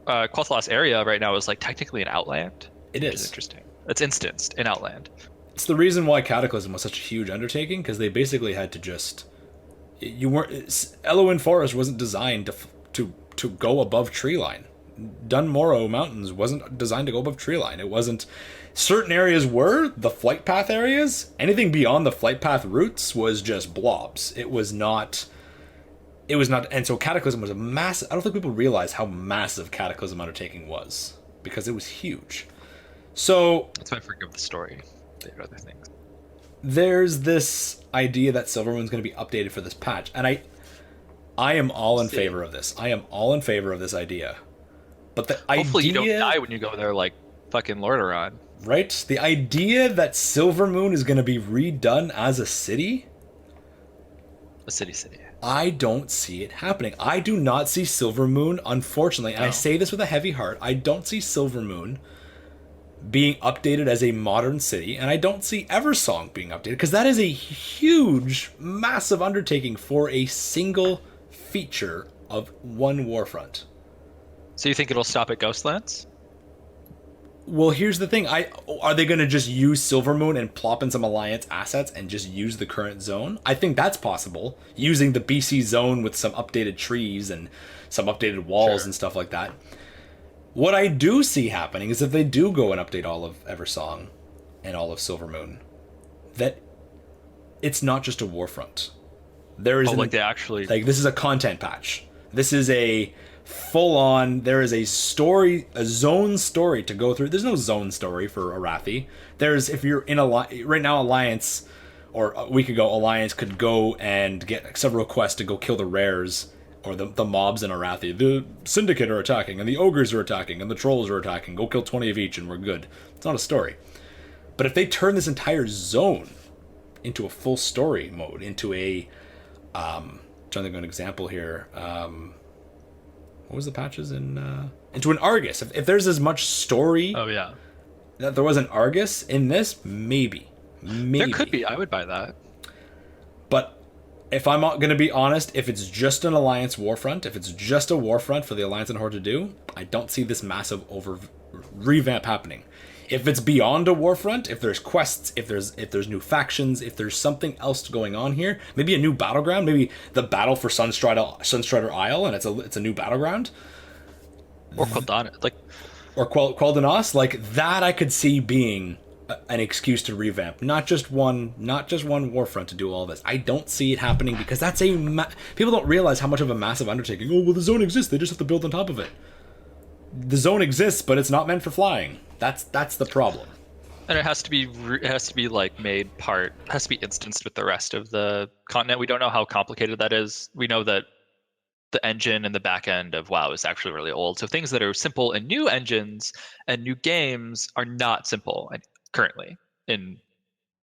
Quel'Thalas area right now is like technically an Outland. It which is interesting. It's instanced in Outland. It's the reason why Cataclysm was such a huge undertaking, because they basically had to just Elowin Forest wasn't designed to go above treeline. Dunmorrow Mountains wasn't designed to go above treeline. It wasn't. Certain areas were the flight path areas. Anything beyond the flight path routes was just blobs. It was not. And so Cataclysm was a massive. I don't think people realize how massive Cataclysm undertaking was, because it was huge. So that's why I forgive the story. They did other things. There's this idea that Silvermoon's going to be updated for this patch, and I am all in favor of this. I am all in favor of this idea. But the hopefully idea, you don't die when you go there like fucking Lordaeron. Right? The idea that Silvermoon is going to be redone as a city? A city. I don't see it happening. I do not see Silvermoon, unfortunately, and I say this with a heavy heart, I don't see Silvermoon being updated as a modern city, and I don't see Eversong being updated, because that is a huge, massive undertaking for a single feature of one Warfront. So you think it'll stop at Ghostlands? Well, here's the thing. Are they going to just use Silvermoon and plop in some Alliance assets and just use the current zone? I think that's possible. Using the BC zone with some updated trees and some updated walls and stuff like that. What I do see happening is if they do go and update all of Eversong and all of Silvermoon, that it's not just a Warfront. There is this is a content patch. This is a full-on, there is a story, a zone story to go through. There's no zone story for Arathi. There's, if you're in right now, Alliance, or a week ago, Alliance could go and get several quests to go kill the rares, or the mobs in Arathi. The Syndicate are attacking, and the Ogres are attacking, and the Trolls are attacking. Go kill 20 of each, and we're good. It's not a story. But if they turn this entire zone into a full story mode, into a, I'm trying to think of an example here, what was the patches in into an Argus? If there's as much story that there was an Argus in this, maybe there could be. I would buy that. But if I'm going to be honest, if it's just an Alliance Warfront, if it's just a Warfront for the Alliance and Horde to do, I don't see this massive revamp happening. If it's beyond a Warfront, if there's quests, if there's new factions, if there's something else going on here, maybe a new battleground, maybe the battle for Sunstrider Isle, and it's a new battleground, or Quel'Danas, or Quel'Danas, like that, I could see being an excuse to revamp, not just one Warfront to do all this. I don't see it happening because that's people don't realize how much of a massive undertaking. Oh well, the zone exists; they just have to build on top of it. The zone exists, but it's not meant for flying. That's the problem. And it has to be like made part, has to be instanced with the rest of the continent. We don't know how complicated that is. We know that the engine and the back end of WoW is actually really old. So things that are simple in new engines and new games are not simple currently in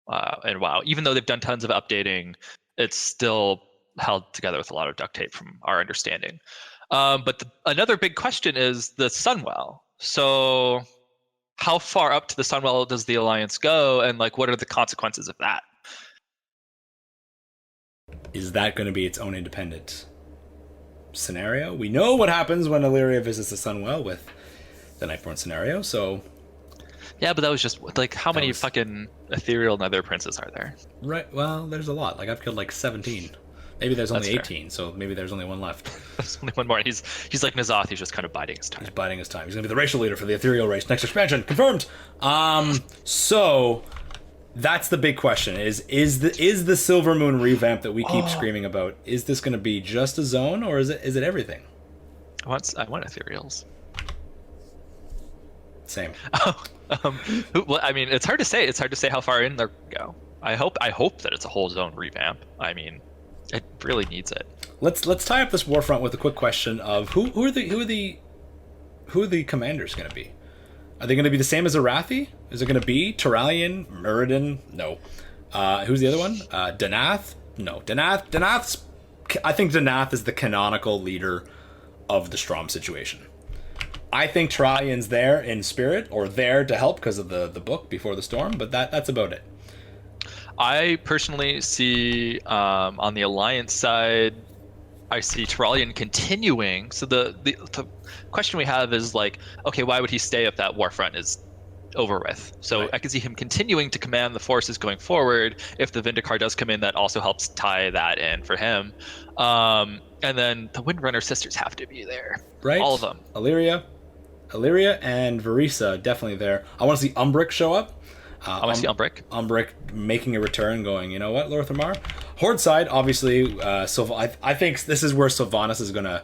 WoW. Even though they've done tons of updating, it's still held together with a lot of duct tape from our understanding. But another big question is the Sunwell. So how far up to the Sunwell does the Alliance go, and like what are the consequences of that? Is that going to be its own independent scenario? We know what happens when Illyria visits the Sunwell with the Nightborn scenario, so... Yeah, but that was just, like, how many fucking ethereal nether princes are there? Right, well, there's a lot. Like, I've killed, like, 17. Maybe there's only 18, so maybe there's only one left. There's only one more. He's like N'Zoth, he's just kind of biding his time. He's biding his time. He's going to be the racial leader for the ethereal race. Next expansion, confirmed! So... That's the big question, is the Silvermoon revamp that we keep screaming about, is this going to be just a zone, or is it everything? I want ethereals. Same. Well, I mean, it's hard to say. It's hard to say how far in they're go. I hope that it's a whole zone revamp. I mean, it really needs it. Let's tie up this Warfront with a quick question of who are the commanders going to be? Are they going to be the same as Arathi? Is it going to be Turalyon, Muradin? No. Who's the other one? Danath? No. Danath's... I think Danath is the canonical leader of the Strom situation. I think Turalyon's there in spirit, or there to help because of the book Before the Storm, but that's about it. I personally see, on the Alliance side, I see Turalyon continuing. So the question we have is like, okay, why would he stay if that Warfront is over with? So right. I can see him continuing to command the forces going forward. If the Vindicar does come in, that also helps tie that in for him. And then the Windrunner sisters have to be there. Right. All of them. Illyria and Verisa definitely there. I want to see Umbric show up. I want to see Umbric. Umbric making a return, going, you know what, Lorthamar? Horde side, obviously, I think this is where Sylvanas is going to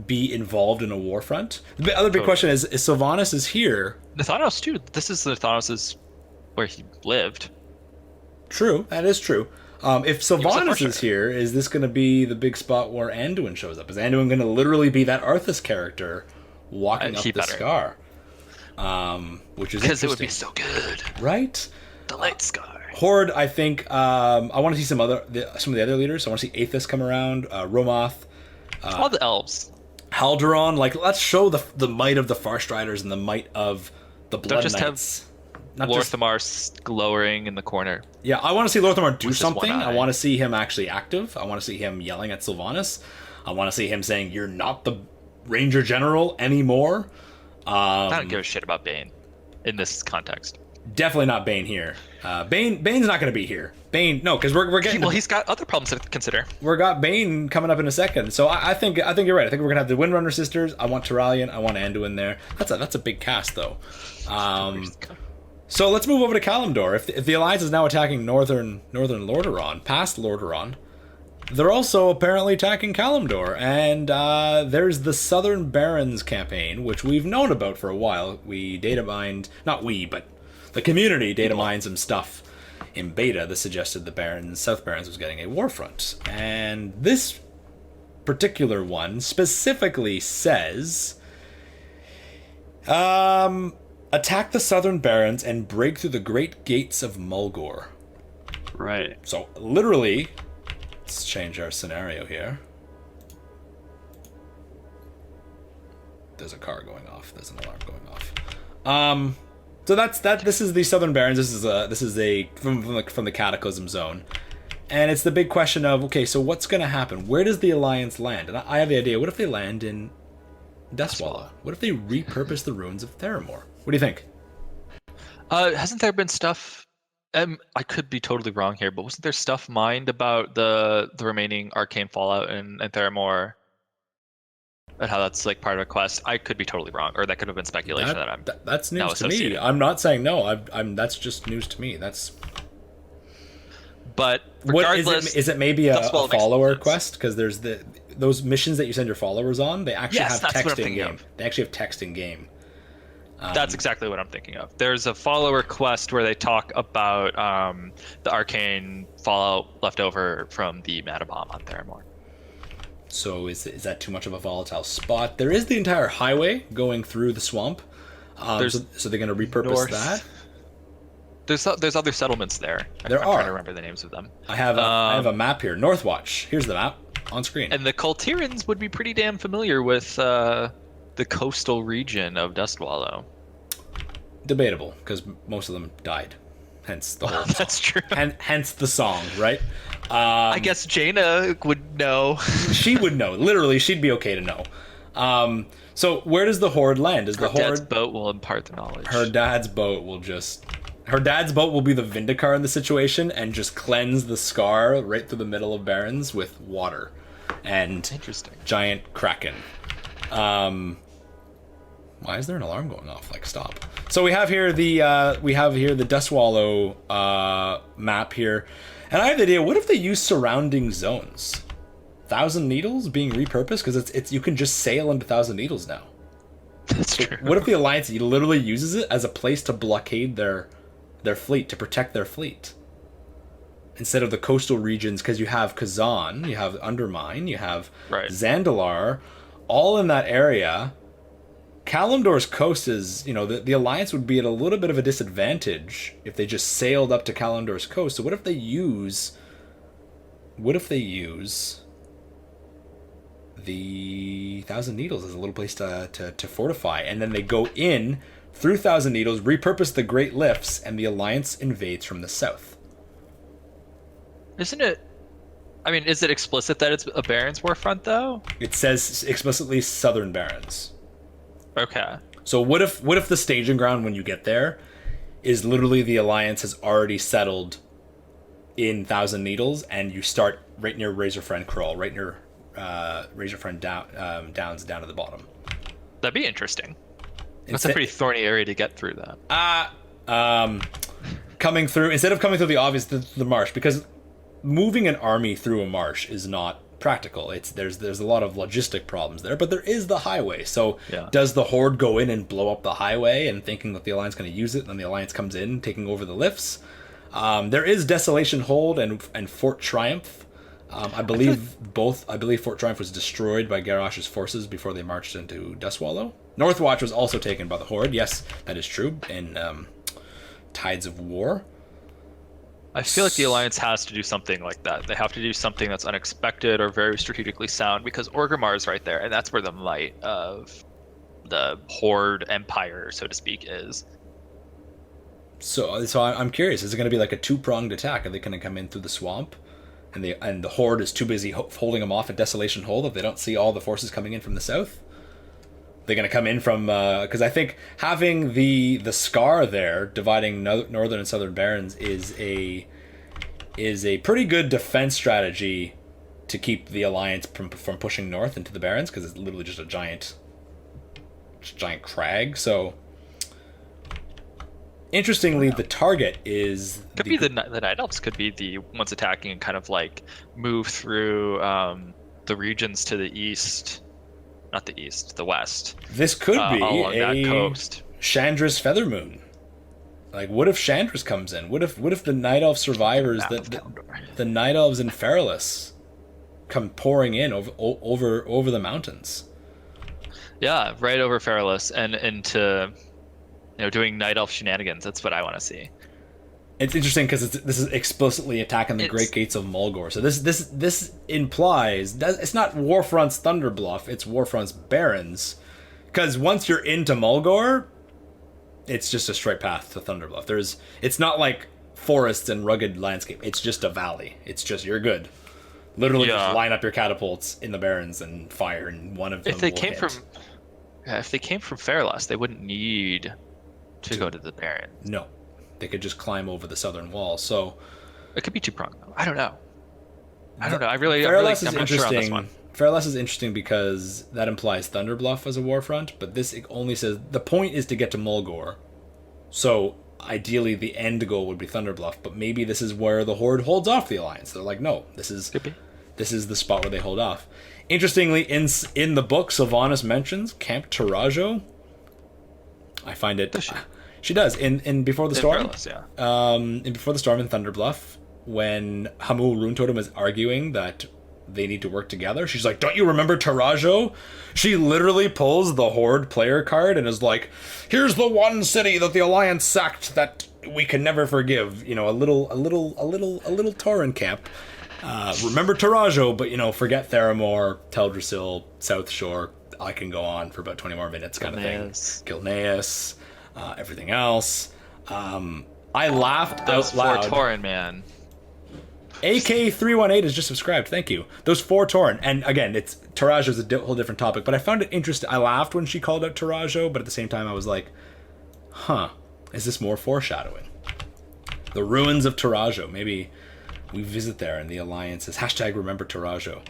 be involved in a Warfront. The other big question is Sylvanas is here. Nathanos, too. This is Nathanos' where he lived. True, that is true. If Sylvanas is here, is this going to be the big spot where Anduin shows up? Is Anduin going to literally be that Arthas character walking up the Scar? Which is because it would be so good, right? The Light Scar. Horde, I think. I want to see some of the other leaders. I want to see Aethys come around, Romoth, all the elves, Halderon. Like, let's show the might of the Farstriders and the might of the Blood Knights. Have Lorthamar glowering in the corner. Yeah, I want to see Lorthamar do something. I want to see him actually active. I want to see him yelling at Sylvanas. I want to see him saying, "You're not the Ranger General anymore." I don't give a shit about Bane in this context. Definitely not Bane here. Bane's not going to be here. Bane, no, because we're getting. He's got other problems to consider. We've got Bane coming up in a second, so I think you're right. I think we're gonna have the Windrunner sisters. I want Turalyon. I want Anduin there. That's a big cast though. So let's move over to Kalimdor. If the Alliance is now attacking northern Lordaeron, past Lordaeron, they're also apparently attacking Kalimdor, and there's the Southern Barrens campaign, which we've known about for a while. We data mined, not we, but the community data mined some stuff in beta that suggested the South Barrens was getting a Warfront. And this particular one specifically says, attack the Southern Barrens and break through the great gates of Mulgore. Right. So literally... Let's change our scenario here. There's a car going off. There's an alarm going off. So that's that. This is the Southern Barrens. This is from the Cataclysm Zone, And it's the big question of, okay, so what's going to happen? Where does the Alliance land? And I have the idea. What if they land in Deathswallow? What if they repurpose the ruins of Theramore? What do you think? Hasn't there been stuff? I could be totally wrong here, but wasn't there stuff mined about the remaining arcane fallout and Theramore, and how that's like part of a quest? I could be totally wrong, or that could have been speculation that's news to me. I'm not saying no. I'm that's just news to me. But regardless, what is it maybe a follower quest? Because there's those missions that you send your followers on. They actually have text in game. They actually have text in game. That's exactly what I'm thinking of. There's a follower quest where they talk about the arcane fallout left over from the Mana Bomb on Theramore. So is that too much of a volatile spot? There is the entire highway going through the swamp. So they're going to repurpose that. There's other settlements there. I'm trying to remember the names of them. I have a map here. Northwatch. Here's the map on screen. And the Kultirans would be pretty damn familiar with the coastal region of Dustwallow. Debatable, because most of them died. Hence the whole That's true. Hence the song, right? I guess Jaina would know. She would know. Literally, she'd be okay to know. So where does the Horde land? Her dad's boat will impart the knowledge. Her dad's boat will be the Vindicar in the situation and just cleanse the scar right through the middle of Barrens with water and giant kraken. Why is there an alarm going off? Like, stop. So we have here the Dustwallow map here, and I have the idea. What if they use surrounding zones? Thousand Needles being repurposed because it's you can just sail into Thousand Needles now. That's true. What if the Alliance literally uses it as a place to blockade their fleet, to protect their fleet, instead of the coastal regions? Because you have Kazan, you have Undermine, you have Zandalar, all in that area. Kalimdor's coast is, the Alliance would be at a little bit of a disadvantage if they just sailed up to Kalimdor's coast. So what if they use the Thousand Needles as a little place to fortify, and then they go in through Thousand Needles, repurpose the Great Lifts, and the Alliance invades from the south? Isn't it? I mean, is it explicit that it's a Barrens Warfront, though? It says explicitly Southern Barrens. Okay. So what if the staging ground when you get there is literally the Alliance has already settled in Thousand Needles, and you start right near Razorfriend Crawl, right near Razorfriend Downs down to the bottom? That'd be interesting. That's a pretty thorny area to get through that. Coming through, instead of coming through the obvious, the marsh, because moving an army through a marsh is not practical. There's a lot of logistic problems there, but there is the highway. So does the Horde go in and blow up the highway and thinking that the Alliance is going to use it, and then the Alliance comes in taking over the lifts? There is Desolation Hold and Fort Triumph. I believe Fort Triumph was destroyed by Garrosh's forces before they marched into Dustwallow. Northwatch was also taken by the Horde. Yes, that is true, in Tides of War. I feel like the Alliance has to do something like that. They have to do something that's unexpected or very strategically sound, because Orgrimmar is right there, and that's where the might of the Horde Empire, so to speak, is. So I'm curious. Is it going to be like a two-pronged attack? Are they going to come in through the swamp, and the Horde is too busy holding them off at Desolation Hold that they don't see all the forces coming in from the south? They're going to come in from because I think having the scar there dividing northern and southern Barrens is a pretty good defense strategy to keep the Alliance from pushing north into the Barrens, because it's literally just a giant crag. So interestingly, the target is the Night Elves could be the ones attacking and kind of like move through the regions to the east. Not the east, the west. This could be along that coast. Chandra's Feathermoon. Like, what if Chandra's comes in? What if the Night Elf survivors, the Night Elves in Feralis, come pouring in over the mountains? Yeah, right over Feralis and into doing Night Elf shenanigans. That's what I want to see. It's interesting because this is explicitly attacking the Great Gates of Mulgore. So this implies that it's not Warfront's Thunderbluff, it's Warfront's Barrens. Because once you're into Mulgore, it's just a straight path to Thunderbluff. It's not like forests and rugged landscape. It's just a valley. It's just, you're good. Literally just line up your catapults in the Barrens and fire, and one of them If they will came hit. if they came from Fairless, they wouldn't need to go to the Barrens. No, they could just climb over the southern wall. So It could be two-pronged, though. I don't know. I'm not sure on this one. Fairless is interesting because that implies Thunderbluff as a warfront, but this only says the point is to get to Mulgore. So ideally the end goal would be Thunderbluff, but maybe this is where the Horde holds off the Alliance. They're like, no, this is the spot where they hold off. Interestingly, in the book, Sylvanas mentions Camp Tarajo. I find it... She does. In Before the Storm. Fairless, yeah. In Before the Storm in Thunderbluff, when Hamul Runetotem is arguing that they need to work together, she's like, don't you remember Tarajo? She literally pulls the Horde player card and is like, here's the one city that the Alliance sacked that we can never forgive. You know, a little Tauren camp. Remember Tarajo, but, forget Theramore, Teldrassil, South Shore. I can go on for about 20 more minutes kind of thing. Gilneas, everything else. I laughed out loud. Those 4 Tauren, man. AK318 is just subscribed. Thank you. Those 4 Tauren. And again, Tarajo is a whole different topic, but I found it interesting. I laughed when she called out Tarajo, but at the same time I was like, huh, is this more foreshadowing? The ruins of Tarajo. Maybe we visit there and the Alliance is #remember Tarajo.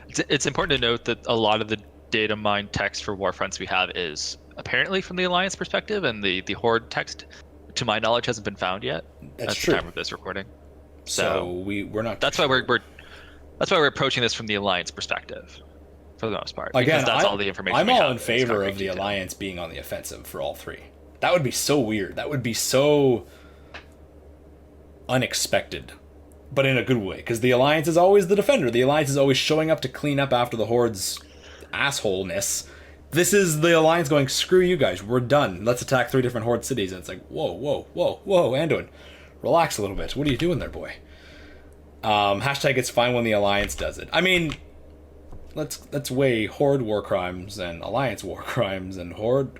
It's important to note that a lot of the data mine text for Warfronts we have is apparently from the Alliance perspective, and the Horde text, to my knowledge, hasn't been found yet. That's true. The time of this recording. So we're not. That's why we're approaching this from the Alliance perspective, for the most part. Again, because that's all the information. I'm all in favor of the Alliance being on the offensive for all 3. That would be so weird. That would be so unexpected, but in a good way, because the Alliance is always the defender. The Alliance is always showing up to clean up after the Horde's assholeness. This is the Alliance going, screw you guys, we're done. Let's attack 3 different Horde cities. And it's like, whoa, Anduin, relax a little bit. What are you doing there, boy? It's fine when the Alliance does it. I mean, let's weigh Horde war crimes and Alliance war crimes and Horde.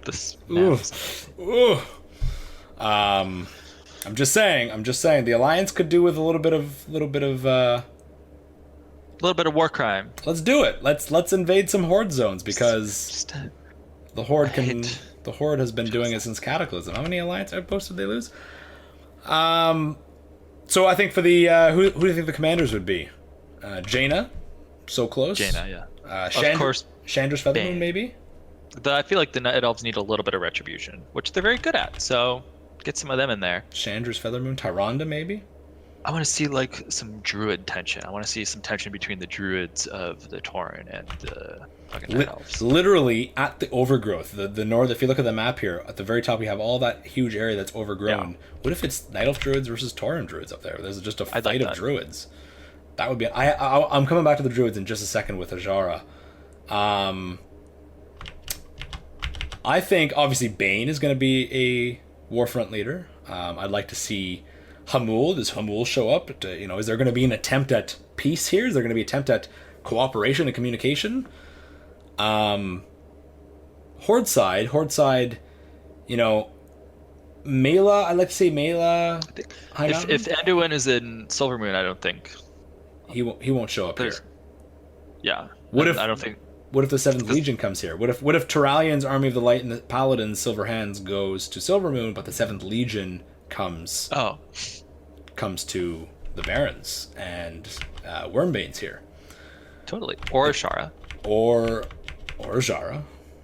I'm just saying. The Alliance could do with a little bit of war crime. Let's do it. Let's invade some Horde zones, because the Horde has been doing it since Cataclysm. How many Alliance outposts did they lose? So I think for the who do you think the commanders would be? Jaina, so close. Jaina, yeah. Of course, Chandra's Feathermoon, maybe. I feel like the Night Elves need a little bit of retribution, which they're very good at. So get some of them in there. Chandra's Feathermoon, Tyrande, maybe. I want to see like some Druid tension. I want to see some tension between the Druids of the Tauren and the fucking Night Elves. Literally at the overgrowth, the north. If you look at the map here, at the very top, we have all that huge area that's overgrown. Yeah. What if it's Night Elf Druids versus Tauren Druids up there? There's just a fight of Druids. That would be. I'm coming back to the Druids in just a second with Ajara. I think obviously Bane is going to be a Warfront leader. I'd like to see Hamul. Does Hamul show up? Is there going to be an attempt at peace here? Is there going to be an attempt at cooperation and communication? Horde side, Mela, I'd like to say Mela. If Anduin is in Silvermoon, I don't think he won't show up here. Yeah. What if the 7th Legion comes here? What if Turalian's Army of the Light and the Paladins Silver Hands goes to Silvermoon, but the 7th Legion comes to the Barrens and Wormbane's here? Totally. Or Ashara. Or Ajara.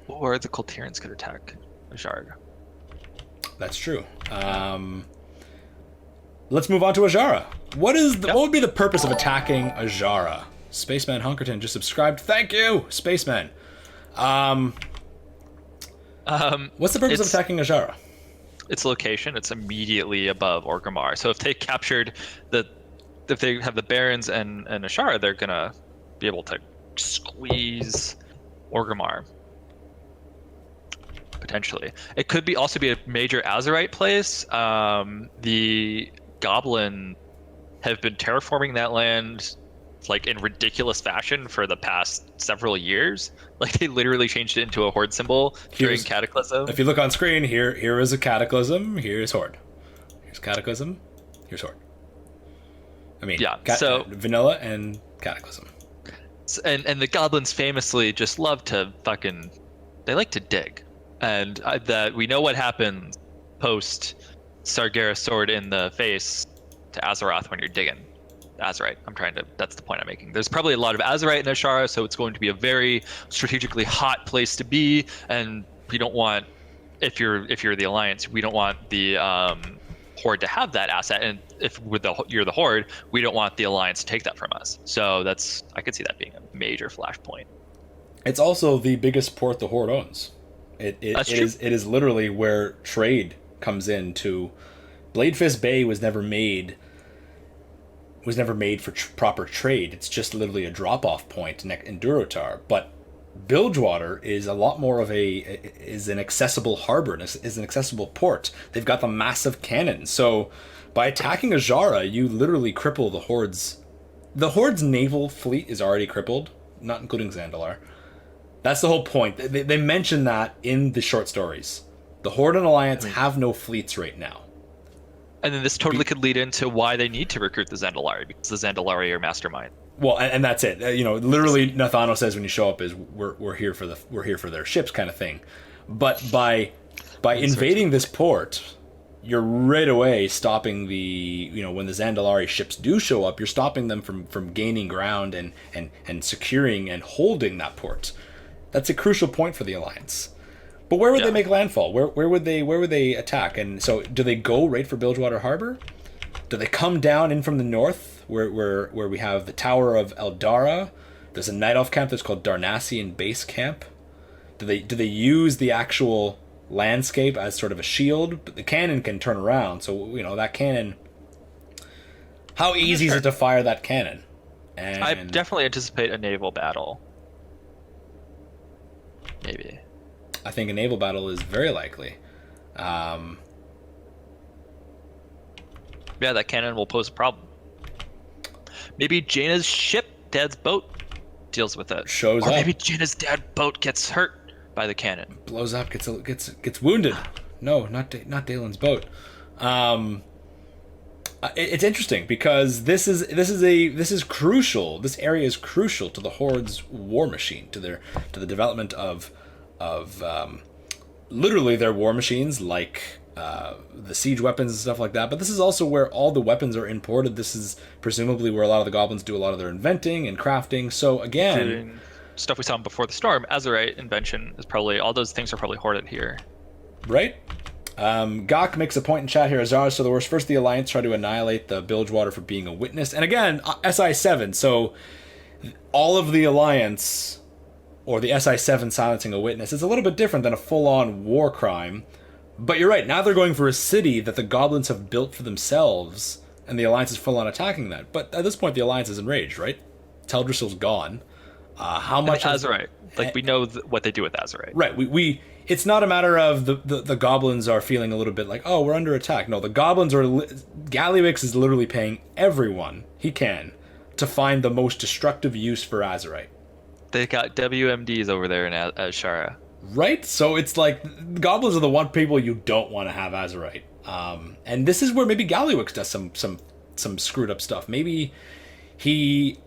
Or the Kultirans could attack Ajara. That's true. Let's move on to Ajara. What would be the purpose of attacking Ajara? Spaceman Hunkerton just subscribed. Thank you, Spaceman. What's the purpose of attacking Ajara? Its location. It's immediately above Orgrimmar. So if they captured if they have the Barrens and Ashara, they're gonna be able to squeeze Orgrimmar. Potentially. It could also be a major Azerite place. The Goblin have been terraforming that land like in ridiculous fashion for the past several years. Like they literally changed it into a Horde symbol during Cataclysm. If you look on screen, here is a Cataclysm. Here's Horde. Here's Cataclysm. Here's Horde. I mean, Yeah, so Vanilla and Cataclysm. and the goblins famously just love to they like to dig, and that we know what happened post Sargeras sword in the face to Azeroth when you're digging Azerite. That's the point I'm making. There's probably a lot of Azerite in Ashara, so it's going to be a very strategically hot place to be, and we don't want, if you're the Alliance, we don't want the Horde to have that asset, and if you're the Horde, we don't want the Alliance to take that from us. So I could see that being a major flashpoint. It's also the biggest port the Horde owns. It is literally where trade comes in to. Bladefist Bay was never made for proper trade. It's just literally a drop-off point in Durotar. But Bilgewater is a lot more of an accessible harbor, is an accessible port. They've got the massive cannon. So by attacking Azara, you literally cripple the Horde's. The Horde's naval fleet is already crippled, not including Zandalar. That's the whole point. They mention that in the short stories. The Horde and Alliance have no fleets right now. And then this totally could lead into why they need to recruit the Zandalari, because the Zandalari are mastermind. Well, and that's it. Literally, Nathano says when you show up is we're here for their ships kind of thing. But by invading this port, you're right away stopping when the Zandalari ships do show up, you're stopping them from gaining ground and securing and holding that port. That's a crucial point for the Alliance. But where would they make landfall? Where would they attack? And so, do they go right for Bilgewater Harbor? Do they come down in from the north, where we have the Tower of Eldara? There's a Night Elf camp that's called Darnassian Base Camp. Do they use the actual landscape as sort of a shield? But the cannon can turn around, so that cannon. How easy is it to fire that cannon? And I definitely anticipate a naval battle. Maybe. I think a naval battle is very likely. Yeah, that cannon will pose a problem. Maybe Jaina's ship, Dad's boat, deals with it. Shows up. Or maybe Jaina's dad's boat gets hurt by the cannon. Blows up, gets wounded. No, not Dalen's boat. It's interesting because this is crucial. This area is crucial to the Horde's war machine, to the development of literally their war machines, like the siege weapons and stuff like that. But this is also where all the weapons are imported. This is presumably where a lot of the goblins do a lot of their inventing and crafting. So again, including stuff we saw before the storm, Azerite invention is probably, all those things are probably hoarded here. Right? Gok makes a point in chat here. Azara, so the worst. First, the Alliance tried to annihilate the Bilgewater for being a witness. And again, SI7. So all of the Alliance, or the SI7 silencing a witness, is a little bit different than a full-on war crime. But you're right. Now they're going for a city that the goblins have built for themselves, and the Alliance is full-on attacking that. But at this point, the Alliance is enraged, right? Teldrassil's gone. How much? Azerite. We know what they do with Azerite. Right. We it's not a matter of the goblins are feeling a little bit like, oh, we're under attack. No, the goblins are. Gallywix is literally paying everyone he can to find the most destructive use for Azerite. They got WMDs over there in Ashara. Right? So it's like, the goblins are the one people you don't want to have Azerite. And this is where maybe Gallywix does some screwed up stuff. Maybe he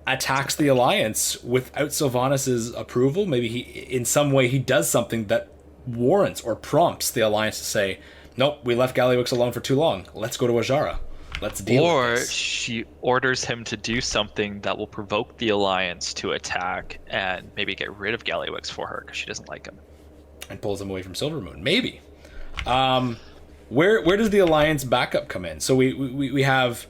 attacks the Alliance without Sylvanas' approval. Maybe in some way he does something that warrants or prompts the Alliance to say, nope, we left Gallywix alone for too long. Let's go to Azara. Let's deal with this. Or she orders him to do something that will provoke the Alliance to attack and maybe get rid of Gallywix for her because she doesn't like him. And pulls him away from Silvermoon. Maybe. Where does the Alliance backup come in? So we have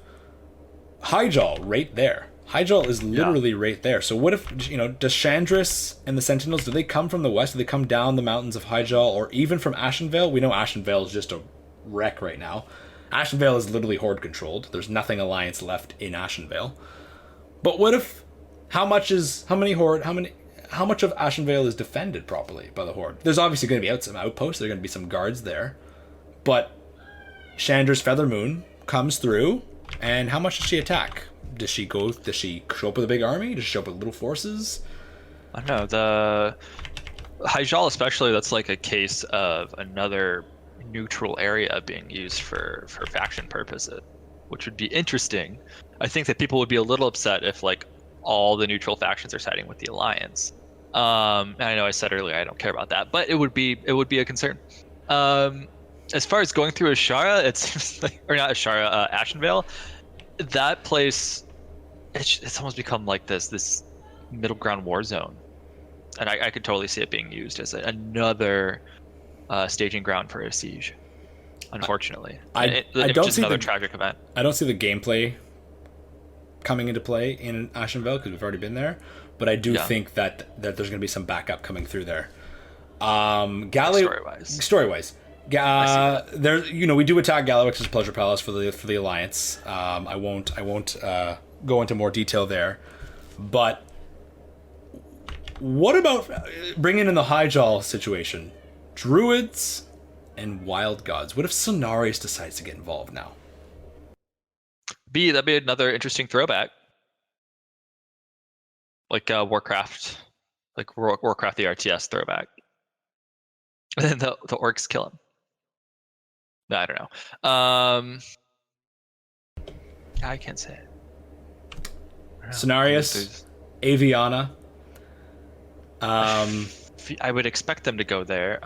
Hyjal right there. Hyjal is literally right there. So what if, does Chandris and the Sentinels, do they come from the west? Do they come down the mountains of Hyjal or even from Ashenvale? We know Ashenvale is just a wreck right now. Ashenvale is literally Horde controlled. There's nothing Alliance left in Ashenvale. But what if, how much of Ashenvale is defended properly by the Horde? There's obviously going to be some outposts. There are going to be some guards there. But Chandra's Feathermoon comes through, and how much does she attack? Does she show up with a big army? Does she show up with little forces? I don't know. The Hyjal especially, that's like a case of another neutral area being used for faction purposes. which would be interesting. I think that people would be a little upset if like all the neutral factions are siding with the Alliance. And I know I said earlier I don't care about that, but it would be a concern. As far as going through Ashara, it seems like, or not Ashara, Ashenvale, that place, it's almost become like this middle ground war zone, and I could totally see it being used as another staging ground for a siege. Unfortunately, I don't just see another the tragic event. I don't see the gameplay coming into play in Ashenvale because we've already been there, but I do think that there's going to be some backup coming through there. Story-wise. There, we do attack Galliwix's Pleasure Palace for the Alliance. I won't go into more detail there, but what about bringing in the Hyjal situation? Druids and Wild Gods. What if Cenarius decides to get involved now? That'd be another interesting throwback, like Warcraft, like Warcraft the RTS throwback, and then the orcs kill him. No, I don't know. I can't say it. Cenarius, Aviana. I would expect them to go there.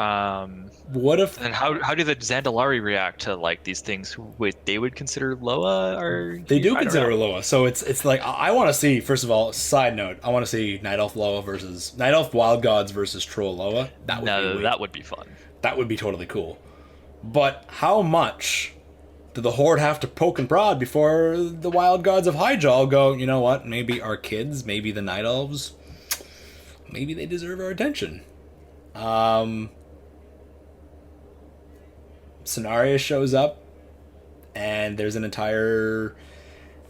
What if? And how do the Zandalari react to like these things? They would consider Loa, or they do consider Loa. So it's like I want to see. First of all, side note, I want to see Night Elf Loa versus Night Elf Wild Gods versus Troll Loa. That would be fun. That would be totally cool. But how much do the Horde have to poke and prod before the Wild Gods of Hyjal go, you know what, maybe our kids, maybe the Night Elves, maybe they deserve our attention? Cenarius shows up, and there's an entire...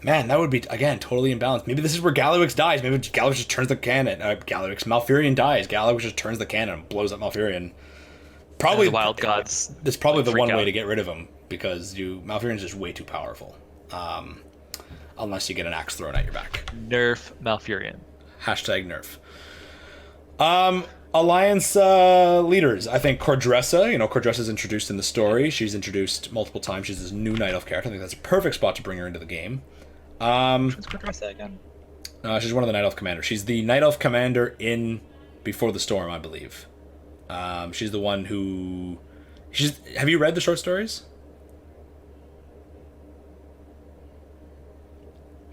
Man, that would be, again, totally imbalanced. Maybe this is where Galliwix dies. Maybe Galliwix just turns the cannon. Malfurion dies. Galliwix just turns the cannon and blows up Malfurion. Probably the Wild Gods. That's probably the one way to get rid of him, because Malfurion's just way too powerful. Unless you get an axe thrown at your back. Nerf Malfurion. #nerf. Alliance leaders. I think Cordressa. Cordressa's introduced in the story. She's introduced multiple times. She's this new Night Elf character. I think that's a perfect spot to bring her into the game. Who's Cordressa again? She's one of the Night Elf commanders. She's the Night Elf commander in Before the Storm, I believe. She's the one who... Have you read the short stories?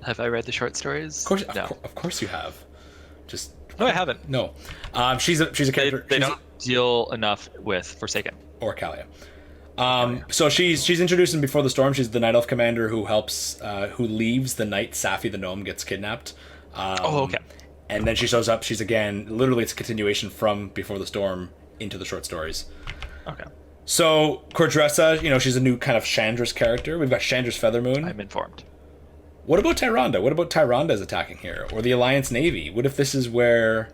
Have I read the short stories? Of course you have. No, I haven't. No. She's a character... They don't deal enough with Forsaken. Or Kalia. So she's introduced in Before the Storm. She's the Night Elf commander who helps... who leaves the night Safi the gnome gets kidnapped. Okay. And then she shows up. She's literally it's a continuation from Before the Storm into the short stories. Okay. So Cordressa, she's a new kind of Chandra's character. We've got Chandra's Feathermoon. I'm informed. What about Tyrande? What about Tyranda's attacking here? Or the Alliance Navy? What if this is where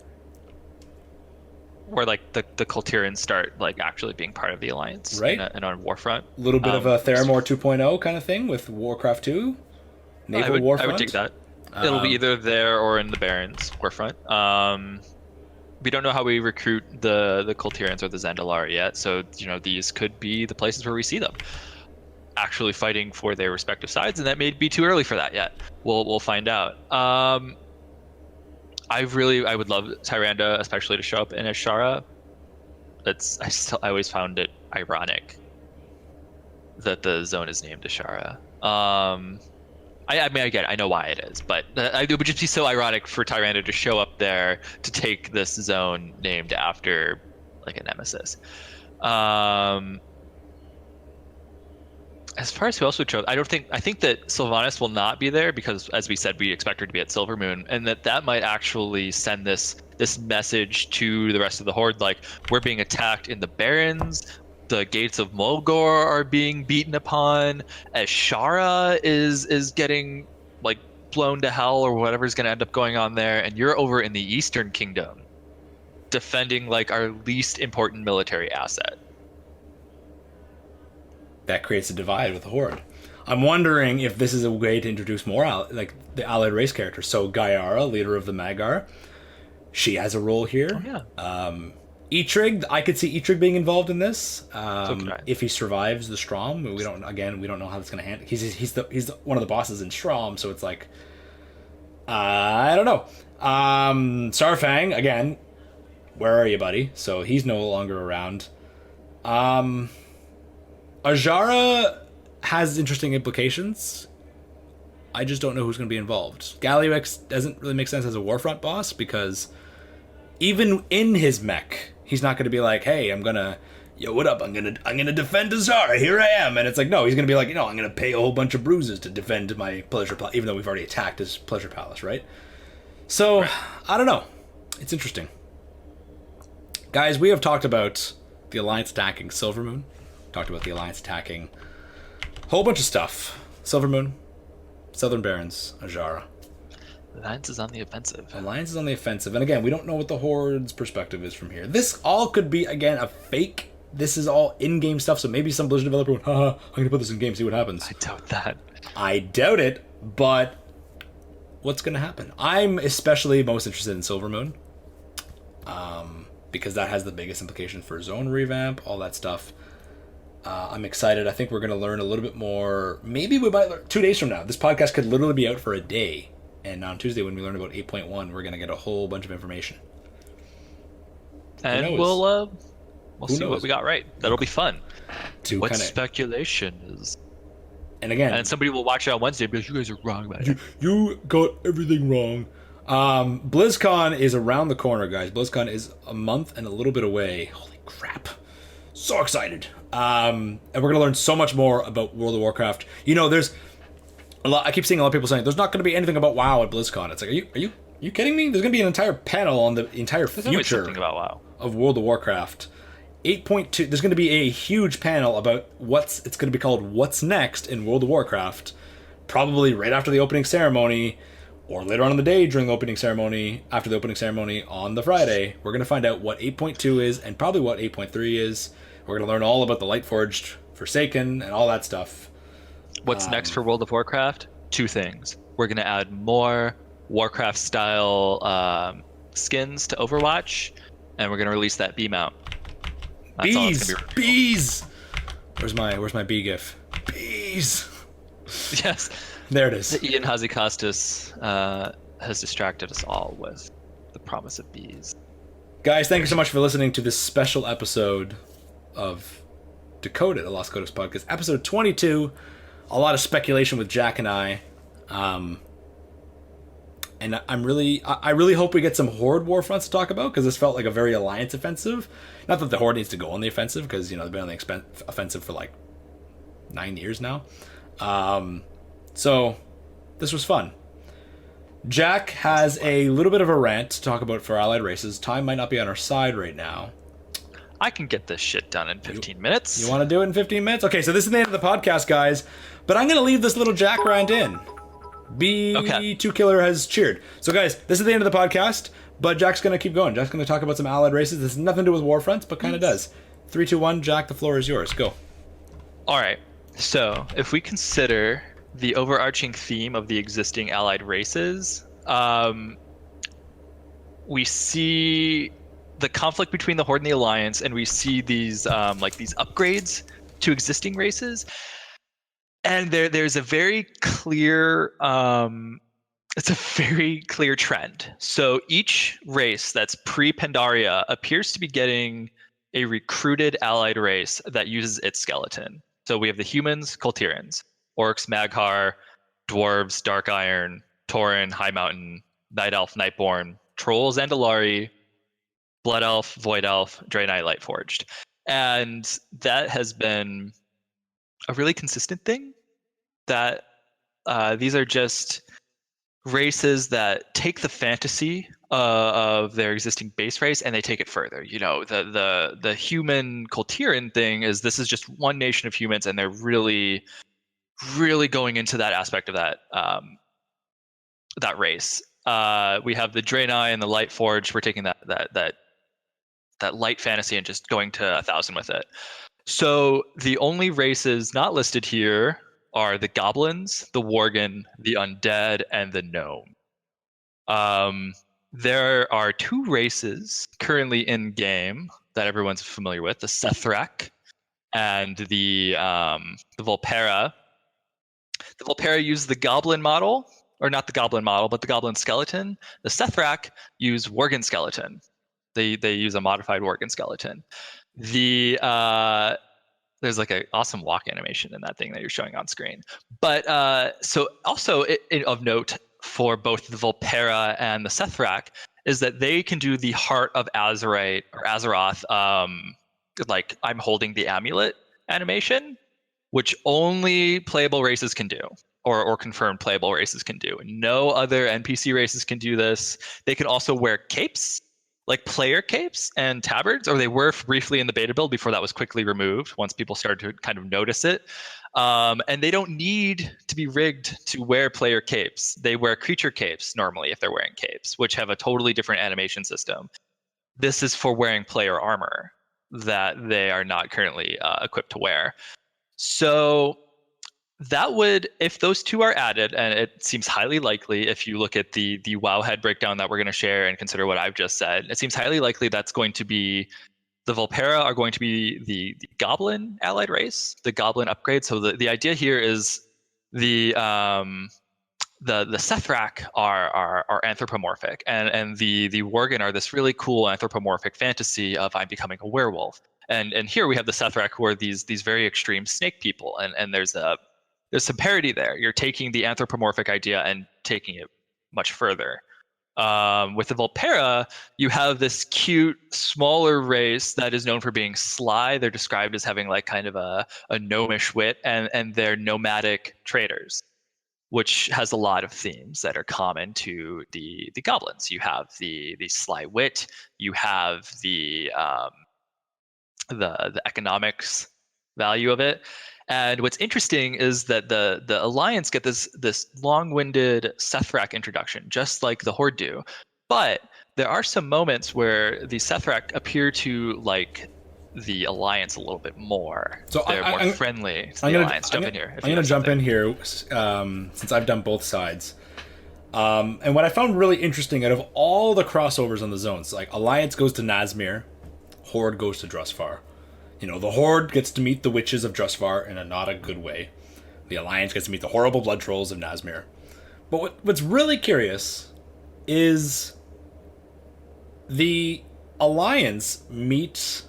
like the Kultirians start like actually being part of the Alliance, right? And on Warfront, a little bit of a Theramore 2.0 kind of thing with Warcraft 2, Naval Warfront. I would dig that. It'll be either there or in the Barrens Warfront. We don't know how we recruit the Kultirians or the Zandalari yet, so these could be the places where we see them actually fighting for their respective sides, and that may be too early for that yet. We'll find out. I would love Tyrande especially to show up in Ashara. I always found it ironic that the zone is named Ashara. I mean, I know why it is, but it would just be so ironic for Tyrande to show up there to take this zone named after like a nemesis. As far as who else would show up, I think that Sylvanas will not be there because, as we said, we expect her to be at Silvermoon, and that might actually send this message to the rest of the Horde, like, we're being attacked in the Barrens, the gates of Mulgore are being beaten upon, Ashara is getting like blown to hell or whatever's going to end up going on there, and you're over in the Eastern Kingdom defending like our least important military asset. That creates a divide with the Horde. I'm wondering if this is a way to introduce more like the allied race characters. So Gaiara, leader of the Magar, she has a role here. Oh, yeah. Eitrig, I could see Eitrig being involved in this. could I. If he survives the Strom, we don't know how that's going to handle. He's one of the bosses in Strom, so it's like I don't know. Sarfang again. Where are you, buddy? So he's no longer around. Ajara has interesting implications. I just don't know who's going to be involved. Galliwex doesn't really make sense as a Warfront boss because even in his mech, he's not going to be like, "Hey, yo, what up? I'm gonna defend Azara. Here I am." And it's like, no, he's going to be like, I'm going to pay a whole bunch of bruises to defend my pleasure palace, even though we've already attacked his pleasure palace, right? So, I don't know. It's interesting. Guys, we have talked about the Alliance attacking Silvermoon. Talked about the Alliance attacking a whole bunch of stuff. Silvermoon, Southern Barrens, Ajara. Alliance is on the offensive. Alliance is on the offensive. And again, we don't know what the Horde's perspective is from here. This all could be, again, a fake. This is all in-game stuff, so maybe some Blizzard developer went, haha, I'm going to put this in-game, see what happens. I doubt that. I doubt it, but what's going to happen? I'm especially most interested in Silvermoon. Because that has the biggest implication for zone revamp, all that stuff. I'm excited. I think we're going to learn a little bit more. Maybe we might learn 2 days from now. This podcast could literally be out for a day. And on Tuesday, when we learn about 8.1, we're going to get a whole bunch of information. And we'll see what we got right. That'll be fun. What speculation is... And again... And somebody will watch it on Wednesday and be like, you guys are wrong about it. You got everything wrong. BlizzCon is around the corner, guys. BlizzCon is a month and a little bit away. Holy crap. So excited. And we're going to learn so much more about World of Warcraft. There's a lot. I keep seeing a lot of people saying there's not going to be anything about WoW at BlizzCon. It's like, are you kidding me? There's going to be an entire panel on the entire future about WoW. Of World of Warcraft. 8.2, there's going to be a huge panel about it's going to be called What's Next in World of Warcraft. Probably right after the opening ceremony, or later on in the day during the opening ceremony, after the opening ceremony on the Friday. We're going to find out what 8.2 is and probably what 8.3 is. We're going to learn all about the Lightforged, Forsaken, and all that stuff. What's next for World of Warcraft? 2 things. We're going to add more Warcraft-style skins to Overwatch, and we're going to release that bee mount. That's bees! Bees! Where's my bee gif? Bees! Yes. There it is. Ian Hazikostas has distracted us all with the promise of bees. Guys, thank you so much for listening to this special episode of Decoded, a Lost Codex podcast. Episode 22. A lot of speculation with Jack and I. And I really hope we get some Horde Warfronts to talk about, because this felt like a very Alliance offensive. Not that the Horde needs to go on the offensive, because, they've been on the offensive for like 9 years now. So, this was fun. Jack has a little bit of a rant to talk about for allied races. Time might not be on our side right now. I can get this shit done in 15 minutes. You want to do it in 15 minutes? Okay, so this is the end of the podcast, guys. But I'm going to leave this little Jack rant in. B2 Killer has cheered. So, guys, this is the end of the podcast, but Jack's going to keep going. Jack's going to talk about some allied races. This has nothing to do with Warfronts, but kind of does. 3, 2, 1, Jack, the floor is yours. Go. All right. So, if we consider the overarching theme of the existing allied races, we see the conflict between the Horde and the Alliance, and we see these these upgrades to existing races. And there's a very clear it's a very clear trend. So each race that's pre-Pandaria appears to be getting a recruited allied race that uses its skeleton. So we have the humans, Kultirans, orcs, Mag'har, dwarves, Dark Iron, Tauren, High Mountain, Night Elf, Nightborn, Trolls, Andalari, Blood Elf, Void Elf, Draenei, Lightforged. And that has been a really consistent thing, that these are just races that take the fantasy of their existing base race and they take it further. The human Kultiran thing is, this is just one nation of humans, and they're really, really going into that aspect of that that race. We have the Draenei and the Lightforged. We're taking that light fantasy and just going to 1,000 with it. So the only races not listed here are the Goblins, the Worgen, the Undead, and the Gnome. There are two races currently in game that everyone's familiar with: the Sethrak and the Volpera. The Volpera use the Goblin model, or not the Goblin model, but the Goblin skeleton. The Sethrak use Worgen skeleton. They use a modified Worgen skeleton. There's like an awesome walk animation in that thing that you're showing on screen. But so also of note for both the Volpera and the Sethrak is that they can do the Heart of Azerite or Azeroth, like I'm holding the amulet animation, which only playable races can do, or confirmed playable races can do. No other NPC races can do this. They can also wear capes, like player capes and tabards, or they were briefly in the beta build before that was quickly removed once people started to kind of notice it. And they don't need to be rigged to wear player capes. They wear creature capes normally if they're wearing capes, which have a totally different animation system. This is for wearing player armor that they are not currently equipped to wear. So that would, if those two are added, and it seems highly likely if you look at the Wowhead breakdown that we're going to share and consider what I've just said, it seems highly likely that's going to be, the Volpera are going to be the Goblin allied race, the Goblin upgrade. So the idea here is the Sethrak are anthropomorphic, and the Worgen are this really cool anthropomorphic fantasy of I'm becoming a werewolf. And here we have the Sethrak, who are these very extreme snake people, and there's some parody there. You're taking the anthropomorphic idea and taking it much further. With the Volpera, you have this cute, smaller race that is known for being sly. They're described as having like kind of a gnomish wit, and they're nomadic traders, which has a lot of themes that are common to the goblins. You have the sly wit, you have the economics value of it. And what's interesting is that the Alliance get this long-winded Sethrak introduction, just like the Horde do. But there are some moments where the Sethrak appear to like the Alliance a little bit more. So they're more friendly to the Alliance. Jump in here. I'm going to jump in here since I've done both sides. And what I found really interesting, out of all the crossovers on the zones, like Alliance goes to Nazmir, Horde goes to Drusvar. You know, the Horde gets to meet the witches of Drusvar in a not a good way. The Alliance gets to meet the horrible blood trolls of Nazmir. But what's really curious is the Alliance meets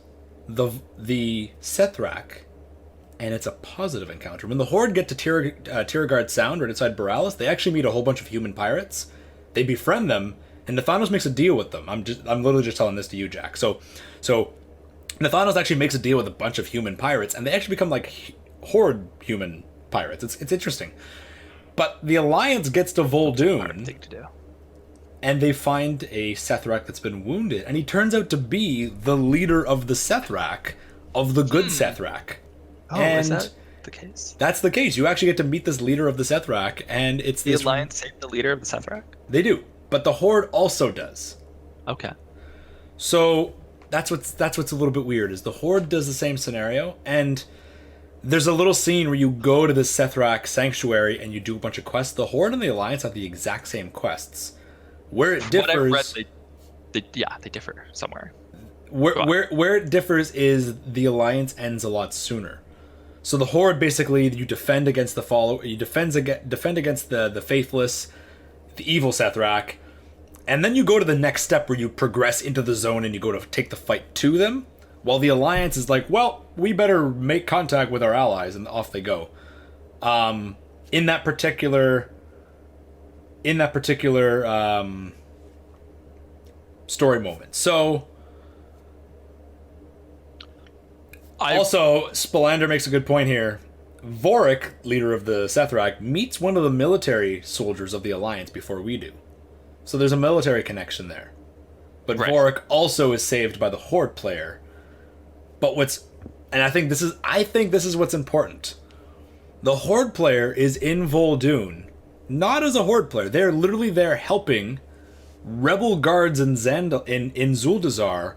the Sethrak, and it's a positive encounter. When the Horde get to Tiragard Sound right outside Borealis, they actually meet a whole bunch of human pirates. They befriend them, and Nathanos makes a deal with them. I'm literally just telling this to you, Jack. So Nathanos actually makes a deal with a bunch of human pirates, and they actually become like Horde human pirates. It's interesting. But the Alliance gets to Vol'dun, thing to do. And they find a Sethrak that's been wounded, and he turns out to be the leader of the Sethrak, of the good Sethrak. Oh, and is that the case? That's the case. You actually get to meet this leader of the Sethrak, and it's the Alliance saved the leader of the Sethrak? They do, but the Horde also does. Okay. So that's what's a little bit weird, is the Horde does the same scenario, and there's a little scene where you go to the Sethrak sanctuary and you do a bunch of quests. The Horde and the Alliance have the exact same quests. Where it differs, what I read, they differ somewhere. Where it differs is the Alliance ends a lot sooner. So the Horde, basically, you defend against the follower, you defend against the faithless, the evil Sethrak, and then you go to the next step where you progress into the zone and you go to take the fight to them. While the Alliance is like, well, we better make contact with our allies, and off they go. In that particular story moment. So, also, Spalander makes a good point here. Vorik, leader of the Sethrak, meets one of the military soldiers of the Alliance before we do. So there's a military connection there. But right. Vorik also is saved by the Horde player. But I think this is what's important. The Horde player is in Vol'dun, not as a Horde player. They're literally there helping rebel guards in Zuldazar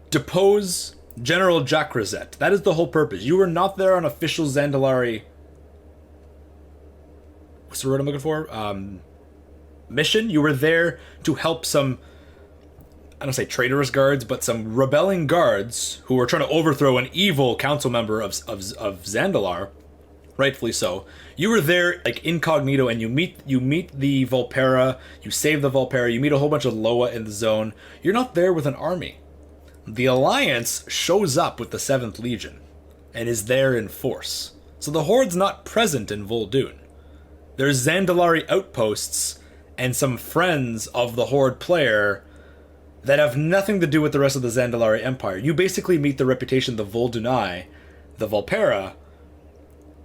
depose General Jakrazet. That is the whole purpose. You were not there on official Zandalari. What's the word I'm looking for? mission. You were there to help some, I don't say traitorous guards, but some rebelling guards who were trying to overthrow an evil council member of Zandalar, rightfully so. You were there like incognito, and you meet the Volpera, you save the Volpera, you meet a whole bunch of Loa in the zone. You're not there with an army. The Alliance shows up with the 7th Legion and is there in force. So the Horde's not present in Vol'dun. There's Zandalari outposts and some friends of the Horde player that have nothing to do with the rest of the Zandalari Empire. You basically meet the reputation of the Voldunai, the Volpera,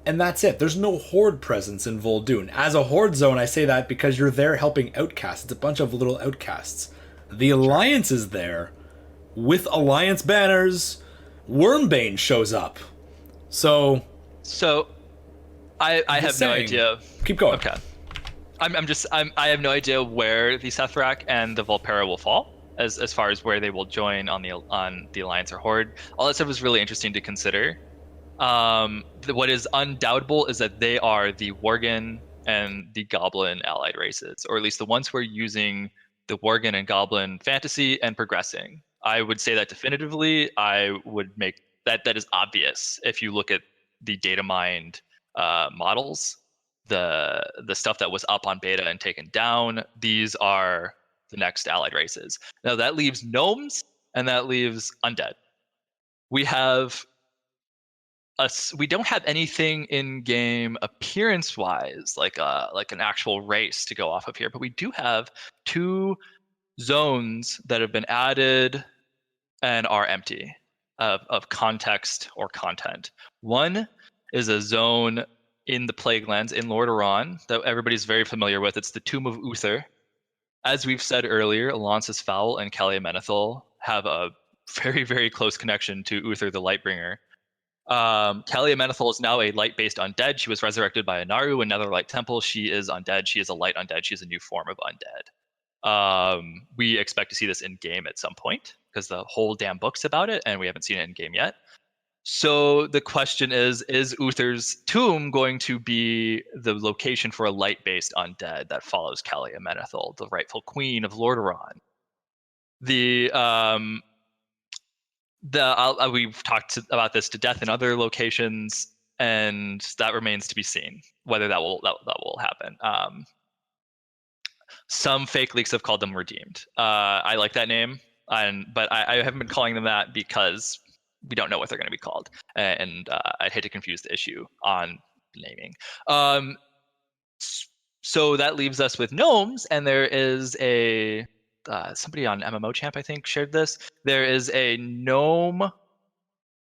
and that's it. There's no Horde presence in Vol'dun. As a Horde zone, I say that because you're there helping outcasts. It's a bunch of little outcasts. The Alliance is there with Alliance banners. Wormbane shows up. So I have no idea. Keep going. Okay. I have no idea where the Sethrak and the Volpera will fall as far as where they will join on the Alliance or Horde. All that stuff was really interesting to consider. What is undoubtable is that they are the Worgen and the Goblin allied races, or at least the ones who are using the Worgen and Goblin fantasy and progressing. I would say that definitively. I would make that is obvious if you look at the data mined models, the stuff that was up on beta and taken down. These are the next allied races. Now that leaves gnomes and that leaves undead. We don't have anything in game appearance wise like an actual race to go off of here, but we do have 2 zones that have been added and are empty of context or content. One is a zone in the Plaguelands in Lordaeron that everybody's very familiar with. It's the Tomb of Uther. As we've said earlier, Alonsis Fowl and Kaliamenethil have a very, very close connection to Uther the Lightbringer. Kaliamenethil is now a light-based undead. She was resurrected by Anaru in Netherlight Temple. She is undead. She is a light undead. She is a new form of undead. We expect to see this in game at some point because the whole damn book's about it, and we haven't seen it in game yet. So the question is Uther's tomb going to be the location for a light-based undead that follows Kaliamenethil, the rightful queen of Lordaeron? We've talked about this to death in other locations, and that remains to be seen whether that will happen. Some fake leaks have called them redeemed. I like that name, but I haven't been calling them that because we don't know what they're going to be called, and I'd hate to confuse the issue on naming. So that leaves us with gnomes, and there is a somebody on MMO Champ, I think, shared this. There is a gnome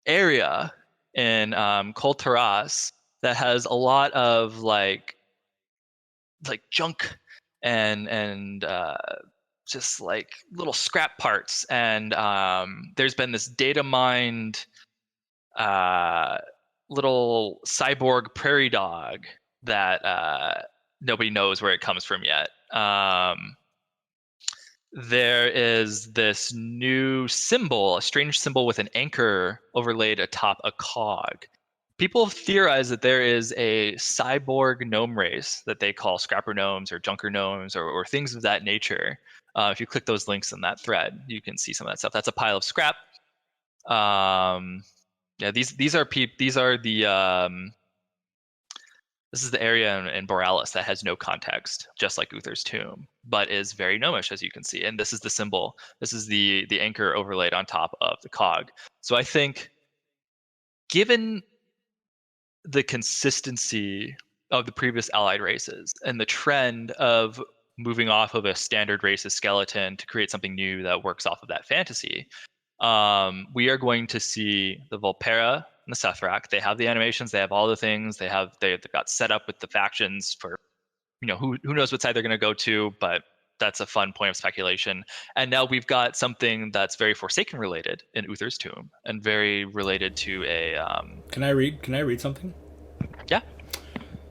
area in Kol Taras that has a lot of like junk and just like little scrap parts, and there's been this data mined little cyborg prairie dog that nobody knows where it comes from yet. There is this new symbol, a strange symbol with an anchor overlaid atop a cog. People theorize that there is a cyborg gnome race that they call scrapper gnomes or junker gnomes or things of that nature. If you click those links in that thread, you can see some of that stuff. That's a pile of scrap. These are the this is the area in Borealis that has no context, just like Uther's tomb, but is very gnomish, as you can see. And this is the symbol. This is the anchor overlaid on top of the cog. So I think, given the consistency of the previous allied races and the trend of moving off of a standard racist skeleton to create something new that works off of that fantasy, we are going to see the Volpera and the Sethrak. They have the animations, they have all the things, they've got set up with the factions for, who knows what side they're going to go to, but that's a fun point of speculation. And now we've got something that's very Forsaken related in Uther's tomb and very related to a Can I read something? Yeah.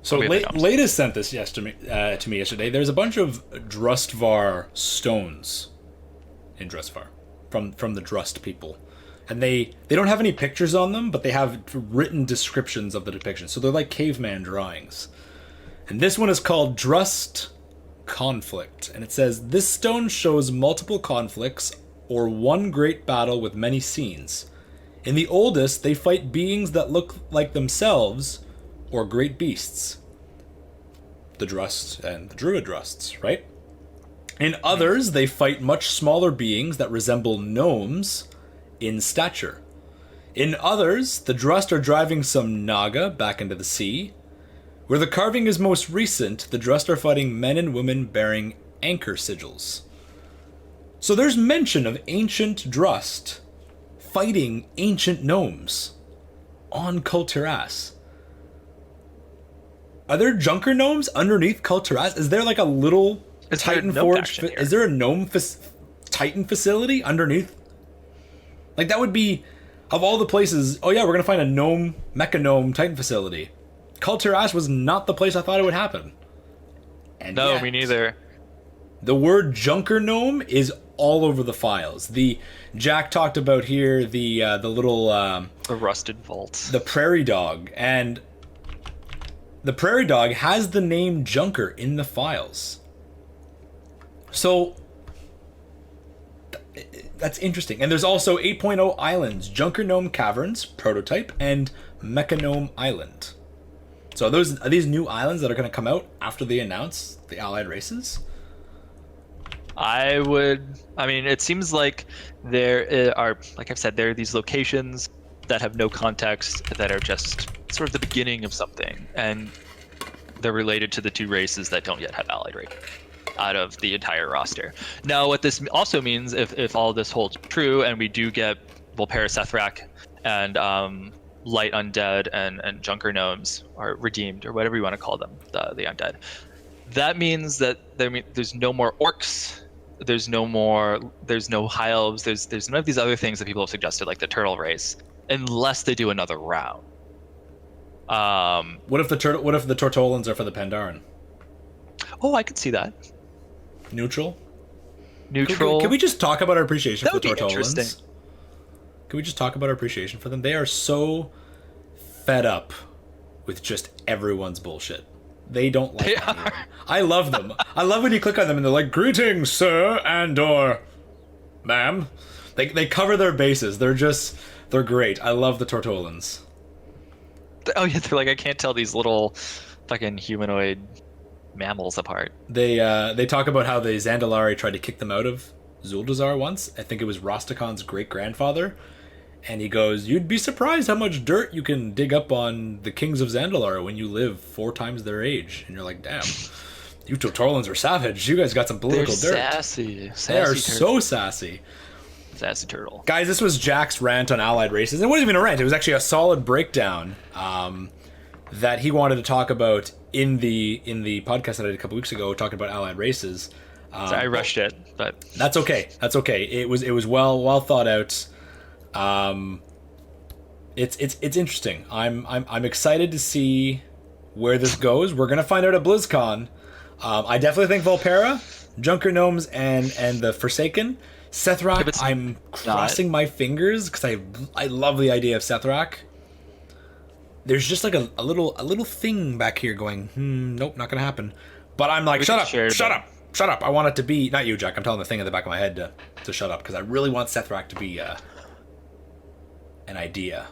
So Latest sent this to me yesterday. There's a bunch of Drustvar stones in Drustvar from the Drust people. And they don't have any pictures on them, but they have written descriptions of the depictions. So they're like caveman drawings. And this one is called Drust conflict. And it says, this stone shows multiple conflicts or one great battle with many scenes. In the oldest, they fight beings that look like themselves or great beasts. The Drust and the Druid Drusts, right? In others, they fight much smaller beings that resemble gnomes in stature. In others, the Drust are driving some Naga back into the sea. Where the carving is most recent, the Drust are fighting men and women bearing anchor sigils. So there's mention of ancient Drust fighting ancient gnomes on Kul Tiras. Are there Junker gnomes underneath Kul Tiras? Is there like a little Titan Forge? Is there a gnome Titan facility underneath? Like that would be, of all the places, oh yeah, we're gonna find a gnome, mecha gnome Titan facility. Kul Tiras was not the place I thought it would happen. And no, me neither. The word Junker gnome is all over the files. The Jack talked about here the little the rusted vault, the prairie dog, and the prairie dog has the name Junker in the files. So that's interesting. And there's also 8.0 islands, Junker Gnome Caverns, Prototype, and Mecha Gnome Island. So are these new islands that are going to come out after they announce the allied races? I mean, it seems like there are, like I've said, there are these locations that have no context, that are just sort of the beginning of something, and they're related to the two races that don't yet have allied race out of the entire roster. Now, what this also means, if all this holds true, and we do get Volpera Sethrak and light undead and Junker gnomes, or redeemed, or whatever you want to call them, the undead, that means that there's no more orcs, there's no high elves, there's none of these other things that people have suggested, like the turtle race, unless they do another round. What if the Tortolans are for the Pandaren? Oh, I could see that. Neutral. Can we just talk about our appreciation for the Tortolans? Interesting. Can we just talk about our appreciation for them? They are so fed up with just everyone's bullshit. They don't like anyone. I love them. I love when you click on them and they're like, "Greetings, sir and or ma'am." They cover their bases. They're great. I love the Tortolans. Oh yeah, they're like, I can't tell these little fucking humanoid mammals apart. They talk about how the Zandalari tried to kick them out of Zuldazar once. I think it was Rostakon's great-grandfather. And he goes, "You'd be surprised how much dirt you can dig up on the kings of Zandalar when you live 4 times their age." And you're like, damn, you Tortolans are savage. You guys got some political dirt. Sassy. They are turtle. so sassy. Sassy turtle. Guys, this was Jack's rant on allied races. It wasn't even a rant. It was actually a solid breakdown that he wanted to talk about in the podcast that I did a couple weeks ago, talking about allied races. So I rushed it, but that's okay. That's okay. It was well thought out. It's interesting. I'm excited to see where this goes. We're gonna find out at BlizzCon. I definitely think Volpera, Junker Gnomes, and the Forsaken. Sethrak, I'm crossing my fingers because I love the idea of Sethrak. There's just like a little thing back here going, nope, not gonna happen. But I'm like, shut up. I want it to be, not you, Jack. I'm telling the thing in the back of my head to shut up because I really want Sethrak to be an idea.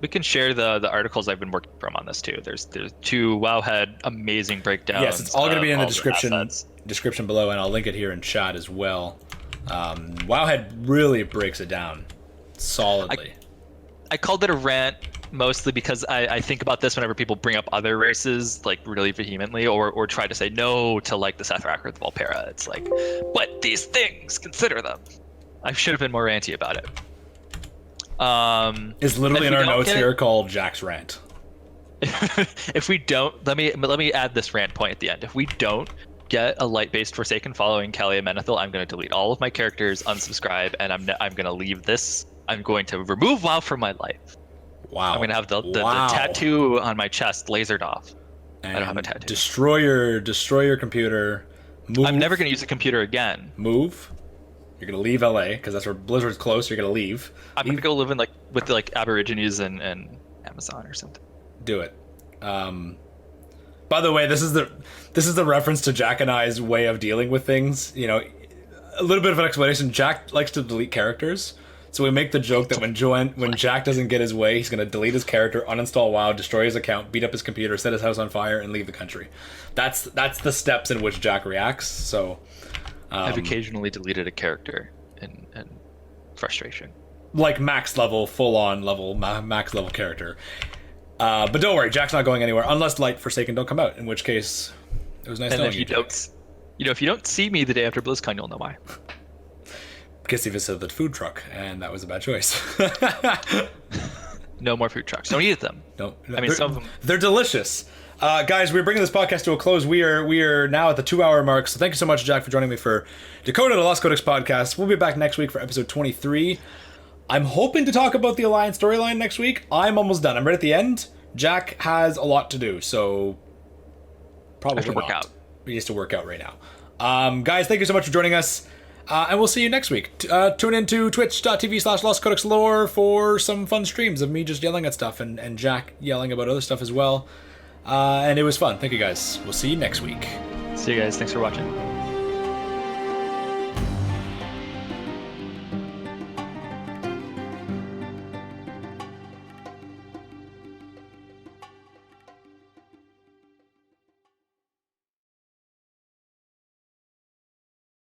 We can share the articles I've been working from on this too. There's 2 Wowhead amazing breakdowns. Yes, it's all going to be in the description below, and I'll link it here in chat as well. Wowhead really breaks it down solidly. I called it a rant mostly because I think about this whenever people bring up other races like really vehemently, or try to say no to like the Sethrak or the Volpera. It's like, but these things, consider them. I should have been more ranty about it. It's literally in our notes here called Jack's rant. If we don't, let me add this rant point at the end. If we don't get a light-based Forsaken following Kalia Menethil, I'm going to delete all of my characters, unsubscribe, and I'm going to leave this. I'm going to remove WoW from my life. Wow. I'm going to have the tattoo on my chest lasered off. And I don't have a tattoo. Destroy your computer. Move. I'm never going to use a computer again. Move. You're going to leave LA because that's where Blizzard's close. You're going to leave. I'm going to go live in with Aborigines and Amazon or something. Do it. By the way, this is the reference to Jack and I's way of dealing with things. You know, a little bit of an explanation. Jack likes to delete characters, so we make the joke that when Jack doesn't get his way, he's going to delete his character, uninstall WoW, destroy his account, beat up his computer, set his house on fire, and leave the country. That's the steps in which Jack reacts. So I've occasionally deleted a character in frustration. Like max level, full on level, max level character. But don't worry, Jack's not going anywhere unless Light Forsaken don't come out. In which case, it was nice knowing you. If you don't see me the day after BlizzCon, you'll know why. Because he visited the food truck, and that was a bad choice. No more food trucks. Don't eat them. No, I mean, some of them. They're delicious. Guys, we're bringing this podcast to a close. We are now at the 2-hour mark. So thank you so much, Jack, for joining me for Decoded, a Lost Codex podcast. We'll be back next week for episode 23. I'm hoping to talk about the Alliance storyline next week. I'm almost done. I'm right at the end. Jack has a lot to do, so probably have to work out. He needs to work out right now. Guys, thank you so much for joining us, and we'll see you next week. Tune into twitch.tv/LostCodexLore for some fun streams of me just yelling at stuff and Jack yelling about other stuff as well. And it was fun. Thank you, guys. We'll see you next week. See you guys. Thanks for watching.